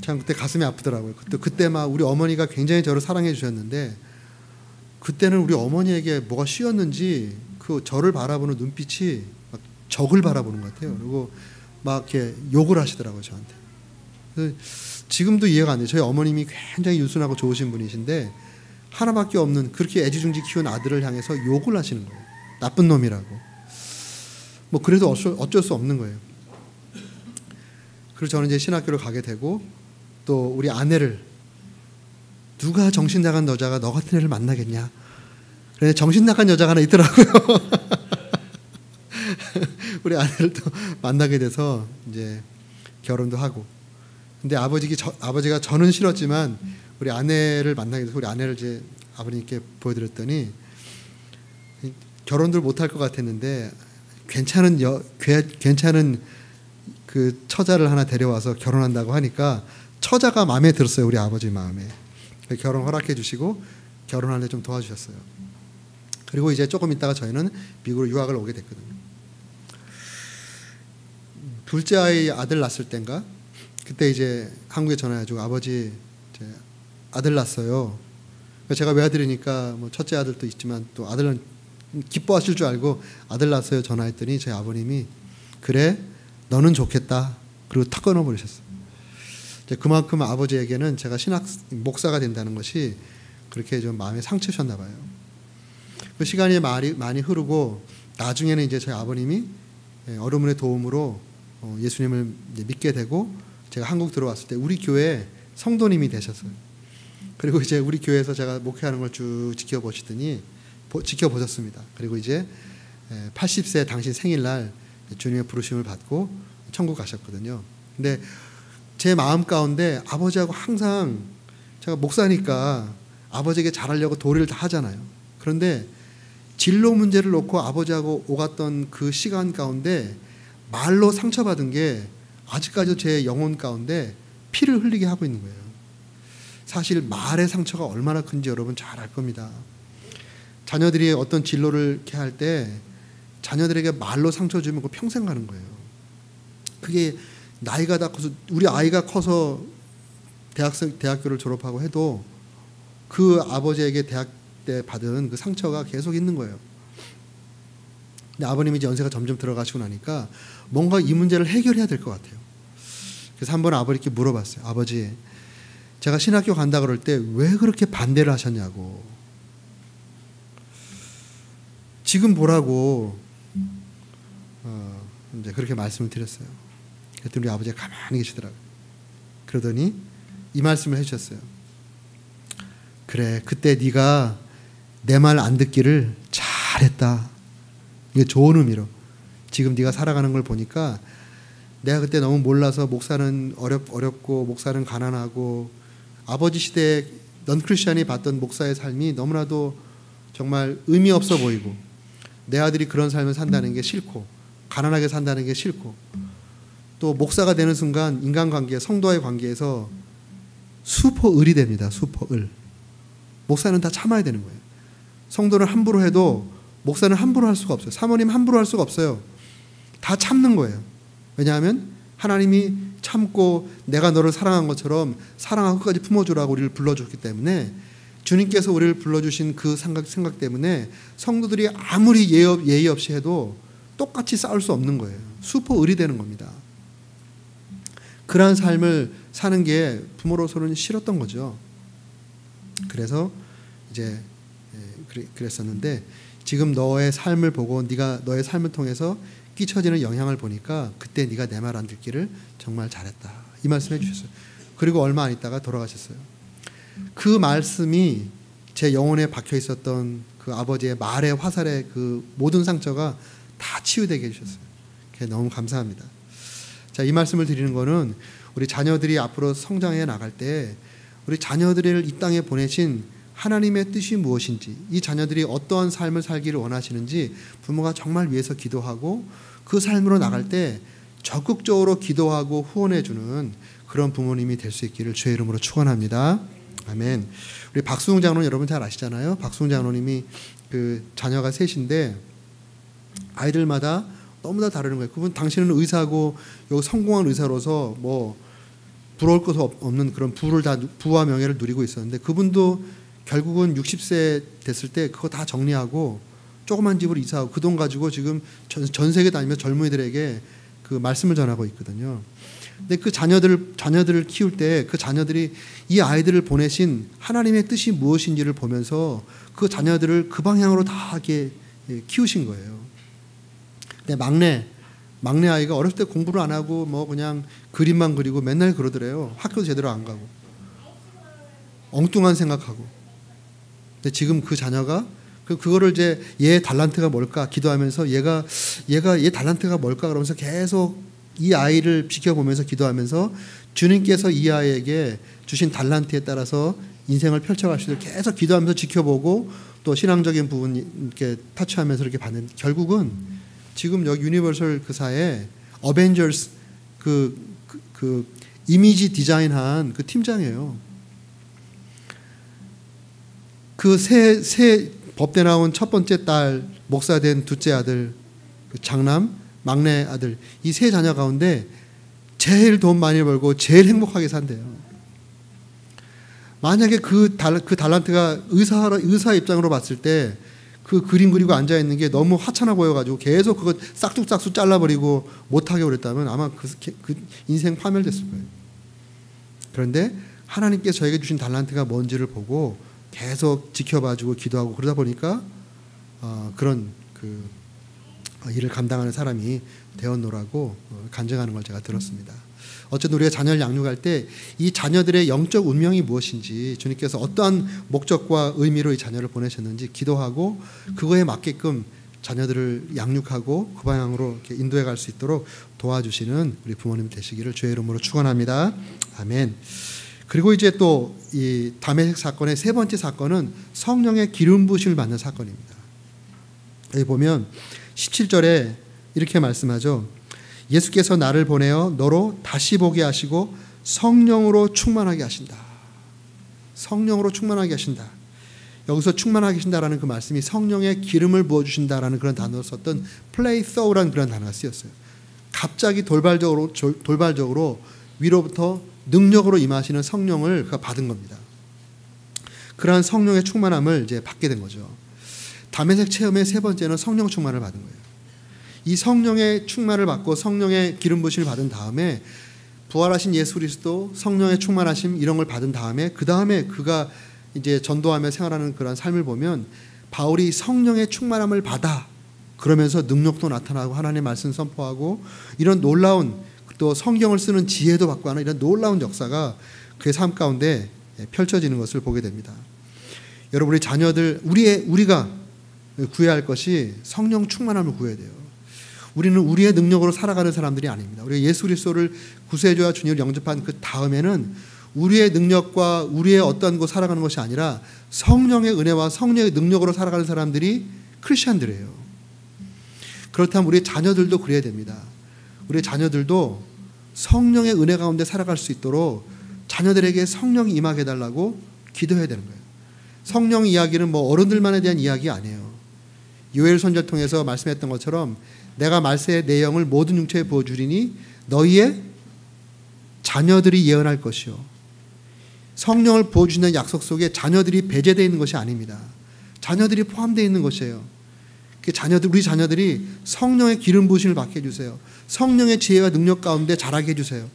참 그때 가슴이 아프더라고요. 그때 막 우리 어머니가 굉장히 저를 사랑해 주셨는데 그때는 우리 어머니에게 뭐가 씌었는지 그 저를 바라보는 눈빛이 막 적을 바라보는 것 같아요. 그리고 막 이렇게 욕을 하시더라고요, 저한테. 지금도 이해가 안 돼요. 저희 어머님이 굉장히 유순하고 좋으신 분이신데 하나밖에 없는 그렇게 애지중지 키운 아들을 향해서 욕을 하시는 거예요. 나쁜 놈이라고. 뭐 그래도 어쩔 수 없는 거예요. 그래서 저는 이제 신학교를 가게 되고 또 우리 아내를 누가 정신 나간 여자가 너 같은 애를 만나겠냐. 그래 정신 나간 여자가 하나 있더라고요. 우리 아내를 또 만나게 돼서 이제 결혼도 하고. 근데 아버지가 저는 싫었지만 우리 아내를 만나게 돼서 우리 아내를 이제 아버님께 보여드렸더니 결혼들 못할 것 같았는데 괜찮은 그 처자를 하나 데려와서 결혼한다고 하니까 처자가 마음에 들었어요. 우리 아버지 마음에. 결혼 허락해 주시고 결혼하는 데 좀 도와주셨어요. 그리고 이제 조금 있다가 저희는 미국으로 유학을 오게 됐거든요. 둘째 아들 낳았을 때인가 그때 이제 한국에 전화해가지고 아버지 이제 아들 낳았어요. 제가 외아들이니까 뭐 첫째 아들도 있지만 또 아들은 기뻐하실 줄 알고 아들 낳았어요 전화했더니 저희 아버님이 그래 너는 좋겠다 그리고 탁 끊어버리셨어요. 그만큼 아버지에게는 제가 목사가 된다는 것이 그렇게 좀 마음에 상처셨나 봐요. 그 시간이 많이 흐르고 나중에는 이제 저희 아버님이 어른분의 도움으로 예수님을 이제 믿게 되고 제가 한국 들어왔을 때 우리 교회 성도님이 되셨어요. 그리고 이제 우리 교회에서 제가 목회하는 걸 쭉 지켜보셨습니다. 그리고 이제 80세 당신 생일날 주님의 부르심을 받고 천국 가셨거든요. 근데 제 마음 가운데 아버지하고 항상 제가 목사니까 아버지에게 잘하려고 도리를 다 하잖아요. 그런데 진로 문제를 놓고 아버지하고 오갔던 그 시간 가운데 말로 상처받은 게 아직까지도 제 영혼 가운데 피를 흘리게 하고 있는 거예요. 사실 말의 상처가 얼마나 큰지 여러분 잘 알 겁니다. 자녀들이 어떤 진로를 이렇게 할 때 자녀들에게 말로 상처 주면 그거 평생 가는 거예요. 그게 나이가 다 커서 우리 아이가 커서 대학교를 졸업하고 해도 그 아버지에게 대학 때 받은 그 상처가 계속 있는 거예요. 근데 아버님이 이제 연세가 점점 들어가시고 나니까 뭔가 이 문제를 해결해야 될 것 같아요. 그래서 한번 아버지께 물어봤어요. 아버지, 제가 신학교 간다 그럴 때 왜 그렇게 반대를 하셨냐고. 지금 보라고 이제 그렇게 말씀을 드렸어요. 그랬더니 우리 아버지가 가만히 계시더라고요. 그러더니 이 말씀을 해주셨어요. 그래, 그때 네가 내 말 안 듣기를 잘했다. 이게 좋은 의미로. 지금 네가 살아가는 걸 보니까 내가 그때 너무 몰라서 목사는 어렵고 목사는 가난하고 아버지 시대에 넌 크리스천이 봤던 목사의 삶이 너무나도 정말 의미 없어 보이고 내 아들이 그런 삶을 산다는 게 싫고 가난하게 산다는 게 싫고 또 목사가 되는 순간 인간관계, 성도와의 관계에서 슈퍼을이 됩니다. 슈퍼을. 목사는 다 참아야 되는 거예요. 성도는 함부로 해도 목사는 함부로 할 수가 없어요. 사모님 함부로 할 수가 없어요. 다 참는 거예요. 왜냐하면 하나님이 참고 내가 너를 사랑한 것처럼 사랑하고 끝까지 품어주라고 우리를 불러줬기 때문에 주님께서 우리를 불러주신 그 생각 때문에 성도들이 아무리 예의 없이 해도 똑같이 싸울 수 없는 거예요. 슈퍼을이 되는 겁니다. 그러한 삶을 사는 게 부모로서는 싫었던 거죠. 그래서 이제 그랬었는데 지금 너의 삶을 보고 네가 너의 삶을 통해서 끼쳐지는 영향을 보니까 그때 네가 내 말 안 듣기를 정말 잘했다. 이 말씀 해주셨어요. 그리고 얼마 안 있다가 돌아가셨어요. 그 말씀이 제 영혼에 박혀 있었던 그 아버지의 말의 화살의 그 모든 상처가 다 치유되게 해주셨어요. 너무 감사합니다. 자, 이 말씀을 드리는 거는 우리 자녀들이 앞으로 성장해 나갈 때 우리 자녀들을 이 땅에 보내신 하나님의 뜻이 무엇인지, 이 자녀들이 어떠한 삶을 살기를 원하시는지 부모가 정말 위해서 기도하고 그 삶으로 나갈 때 적극적으로 기도하고 후원해주는 그런 부모님이 될 수 있기를 주의 이름으로 축원합니다. 아멘. 우리 박수웅 장로님 여러분 잘 아시잖아요. 박수웅 장로님이 그 자녀가 셋인데 아이들마다 너무나 다르는 거예요. 그분 당신은 의사고 여기 성공한 의사로서 뭐 부러울 것 없는 그런 부와 명예를 누리고 있었는데, 그분도 결국은 60세 됐을 때 그거 다 정리하고 조그만 집으로 이사하고 그 돈 가지고 지금 전 세계 다니면서 젊은이들에게 그 말씀을 전하고 있거든요. 근데 그 자녀들을 키울 때 그 자녀들이 이 아이들을 보내신 하나님의 뜻이 무엇인지를 보면서 그 자녀들을 그 방향으로 다 이렇게 키우신 거예요. 근데 막내 아이가 어렸을 때 공부를 안 하고 뭐 그냥 그림만 그리고 맨날 그러더래요. 학교도 제대로 안 가고 엉뚱한 생각하고. 근데 지금 그 자녀가 그거를 이제 얘 달란트가 뭘까 기도하면서 얘가 얘 달란트가 뭘까 그러면서 계속 이 아이를 지켜보면서 기도하면서 주님께서 이 아이에게 주신 달란트에 따라서 인생을 펼쳐갈 수 있도록 계속 기도하면서 지켜보고 또 신앙적인 부분 이렇게 터치하면서 이렇게 받는, 결국은 지금 여기 유니버설 그사에 어벤져스 그 이미지 디자인한 그 팀장이에요. 그 새 법대 나온 첫 번째 딸, 목사 된 둘째 아들, 그 장남, 막내 아들, 이 세 자녀 가운데 제일 돈 많이 벌고 제일 행복하게 산대요. 만약에 그 달란트가 의사 입장으로 봤을 때 그 그림 그리고 앉아 있는 게 너무 하찮아 보여가지고 계속 그거 싹둑싹둑 잘라버리고 못하게 그랬다면 아마 그 인생 파멸됐을 거예요. 그런데 하나님께서 저에게 주신 달란트가 뭔지를 보고 계속 지켜봐주고 기도하고 그러다 보니까 그런 그 일을 감당하는 사람이 되었노라고 간증하는 걸 제가 들었습니다. 어쨌든 우리가 자녀를 양육할 때 이 자녀들의 영적 운명이 무엇인지, 주님께서 어떠한 목적과 의미로 이 자녀를 보내셨는지 기도하고 그거에 맞게끔 자녀들을 양육하고 그 방향으로 이렇게 인도해 갈 수 있도록 도와주시는 우리 부모님 되시기를 주의 이름으로 축원합니다. 아멘. 그리고 이제 또 이 다메섹 사건의 세 번째 사건은 성령의 기름 부으심을 받는 사건입니다. 여기 보면 17절에 이렇게 말씀하죠. 예수께서 나를 보내어 너로 다시 보게 하시고 성령으로 충만하게 하신다. 성령으로 충만하게 하신다. 여기서 충만하게 하신다라는 그 말씀이 성령의 기름을 부어주신다라는 그런 단어를 썼던 플레이서우라는 그런 단어가 쓰였어요. 갑자기 돌발적으로 위로부터 능력으로 임하시는 성령을 그가 받은 겁니다. 그러한 성령의 충만함을 이제 받게 된 거죠. 다메섹 체험의 세 번째는 성령 충만을 받은 거예요. 이 성령의 충만을 받고 성령의 기름 부으심을 받은 다음에 부활하신 예수 그리스도 성령의 충만하심 이런 걸 받은 다음에 그 다음에 그가 이제 전도하며 생활하는 그런 삶을 보면 바울이 성령의 충만함을 받아 그러면서 능력도 나타나고 하나님의 말씀 선포하고 이런 놀라운 또 성경을 쓰는 지혜도 받고 하는 이런 놀라운 역사가 그의 삶 가운데 펼쳐지는 것을 보게 됩니다. 여러분, 우리 자녀들 우리가 구해야 할 것이 성령 충만함을 구해야 돼요. 우리는 우리의 능력으로 살아가는 사람들이 아닙니다. 우리가 예수 그리스도를 구세주와 주님을 영접한 그 다음에는 우리의 능력과 우리의 어떤 것 살아가는 것이 아니라 성령의 은혜와 성령의 능력으로 살아가는 사람들이 크리스천들이에요. 그렇다면 우리 자녀들도 그래야 됩니다. 우리 자녀들도 성령의 은혜 가운데 살아갈 수 있도록 자녀들에게 성령이 임하게 해달라고 기도해야 되는 거예요. 성령 이야기는 뭐 어른들만에 대한 이야기 아니에요. 요엘 선지자를 통해서 말씀했던 것처럼 내가 말세의 내 영을 모든 육체에 부어주리니 너희의 자녀들이 예언할 것이요. 성령을 부어주시는 약속 속에 자녀들이 배제되어 있는 것이 아닙니다. 자녀들이 포함되어 있는 것이에요. 우리 자녀들이 성령의 기름 부으심을 받게 해주세요. 성령의 지혜와 능력 가운데 자라게 해주세요.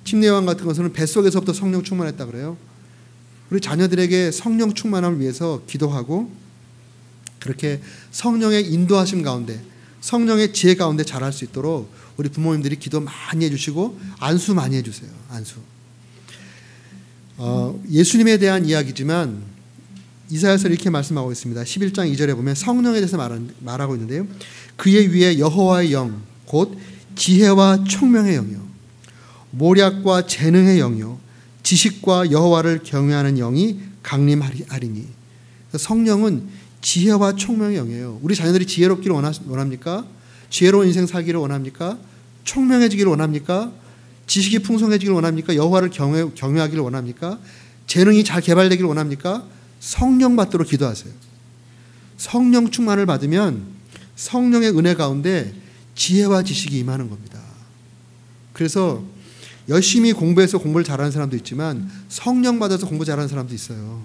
침례요한 같은 것은 뱃속에서부터 성령 충만했다 그래요. 우리 자녀들에게 성령 충만함을 위해서 기도하고 그렇게 성령의 인도하심 가운데 성령의 지혜 가운데 자랄 수 있도록 우리 부모님들이 기도 많이 해주시고 안수 많이 해주세요. 안수. 예수님에 대한 이야기지만 이사야서 이렇게 말씀하고 있습니다. 11장 2절에 보면 성령에 대해서 말하고 있는데요. 그의 위에 여호와의 영, 곧 지혜와 총명의 영이요, 모략과 재능의 영이요, 지식과 여호와를 경외하는 영이 강림하리니. 성령은 지혜와 총명의 영이에요. 우리 자녀들이 지혜롭기를 원합니까? 지혜로운 인생 살기를 원합니까? 총명해지기를 원합니까? 지식이 풍성해지기를 원합니까? 여호와를 경외하기를 원합니까? 재능이 잘 개발되기를 원합니까? 성령 받도록 기도하세요. 성령 충만을 받으면 성령의 은혜 가운데 지혜와 지식이 임하는 겁니다. 그래서 열심히 공부해서 공부를 잘하는 사람도 있지만 성령 받아서 공부 잘하는 사람도 있어요.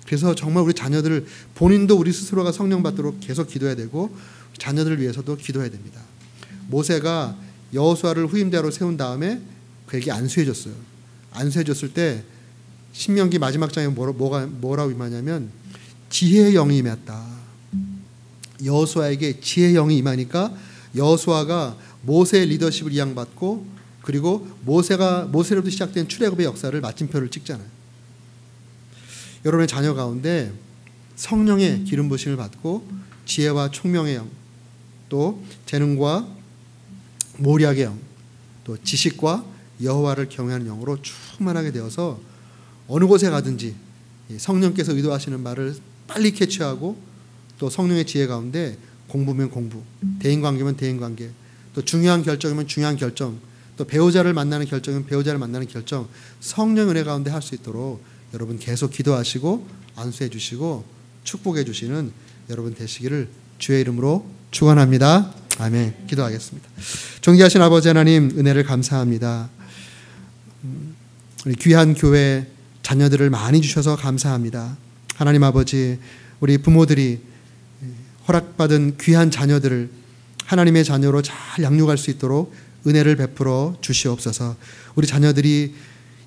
그래서 정말 우리 자녀들을, 본인도 우리 스스로가 성령 받도록 계속 기도해야 되고 자녀들을 위해서도 기도해야 됩니다. 모세가 여호수아를 후임자로 세운 다음에 그에게 안수해줬어요. 안수해줬을 때 신명기 마지막 장에 뭐라고 임하냐면 지혜의 영이 임했다. 여호수아에게 지혜의 영이 임하니까 여호수아가 모세의 리더십을 이양받고, 그리고 모세로부터 시작된 출애굽의 역사를 마침표를 찍잖아요. 여러분의 자녀 가운데 성령의 기름 부심을 받고 지혜와 총명의 영, 또 재능과 모략의 영, 또 지식과 여호와를 경외하는 영으로 충만하게 되어서 어느 곳에 가든지 성령께서 의도하시는 말을 빨리 캐치하고, 또 성령의 지혜 가운데 공부면 공부, 대인관계면 대인관계, 또 중요한 결정이면 중요한 결정, 또 배우자를 만나는 결정이면 배우자를 만나는 결정, 성령 은혜 가운데 할 수 있도록 여러분 계속 기도하시고 안수해 주시고 축복해 주시는 여러분 되시기를 주의 이름으로 축원합니다. 아멘. 기도하겠습니다. 존귀하신 아버지 하나님, 은혜를 감사합니다. 우리 귀한 교회 자녀들을 많이 주셔서 감사합니다. 하나님 아버지, 우리 부모들이 허락받은 귀한 자녀들을 하나님의 자녀로 잘 양육할 수 있도록 은혜를 베풀어 주시옵소서. 우리 자녀들이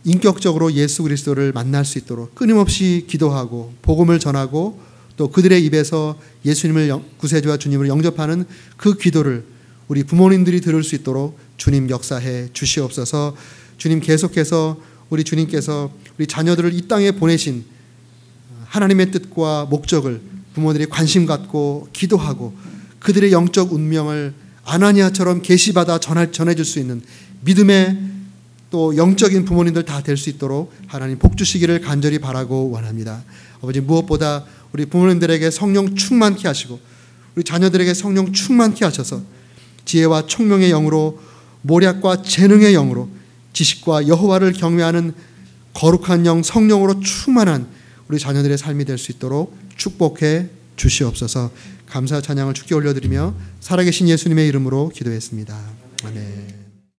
인격적으로 예수 그리스도를 만날 수 있도록 끊임없이 기도하고 복음을 전하고, 또 그들의 입에서 예수님을 구세주와 주님을 영접하는 그 기도를 우리 부모님들이 들을 수 있도록 주님 역사해 주시옵소서. 주님, 계속해서 우리 주님께서 우리 자녀들을 이 땅에 보내신 하나님의 뜻과 목적을 부모들이 관심 갖고 기도하고 그들의 영적 운명을 아나니아처럼 계시받아 전해줄 수 있는 믿음의 또 영적인 부모님들 다 될 수 있도록 하나님 복 주시기를 간절히 바라고 원합니다. 아버지, 무엇보다 우리 부모님들에게 성령 충만케 하시고 우리 자녀들에게 성령 충만케 하셔서 지혜와 총명의 영으로, 모략과 재능의 영으로, 지식과 여호와를 경외하는 거룩한 영 성령으로 충만한 우리 자녀들의 삶이 될 수 있도록 축복해 주시옵소서. 감사 찬양을 주께 올려드리며 살아계신 예수님의 이름으로 기도했습니다. 아멘.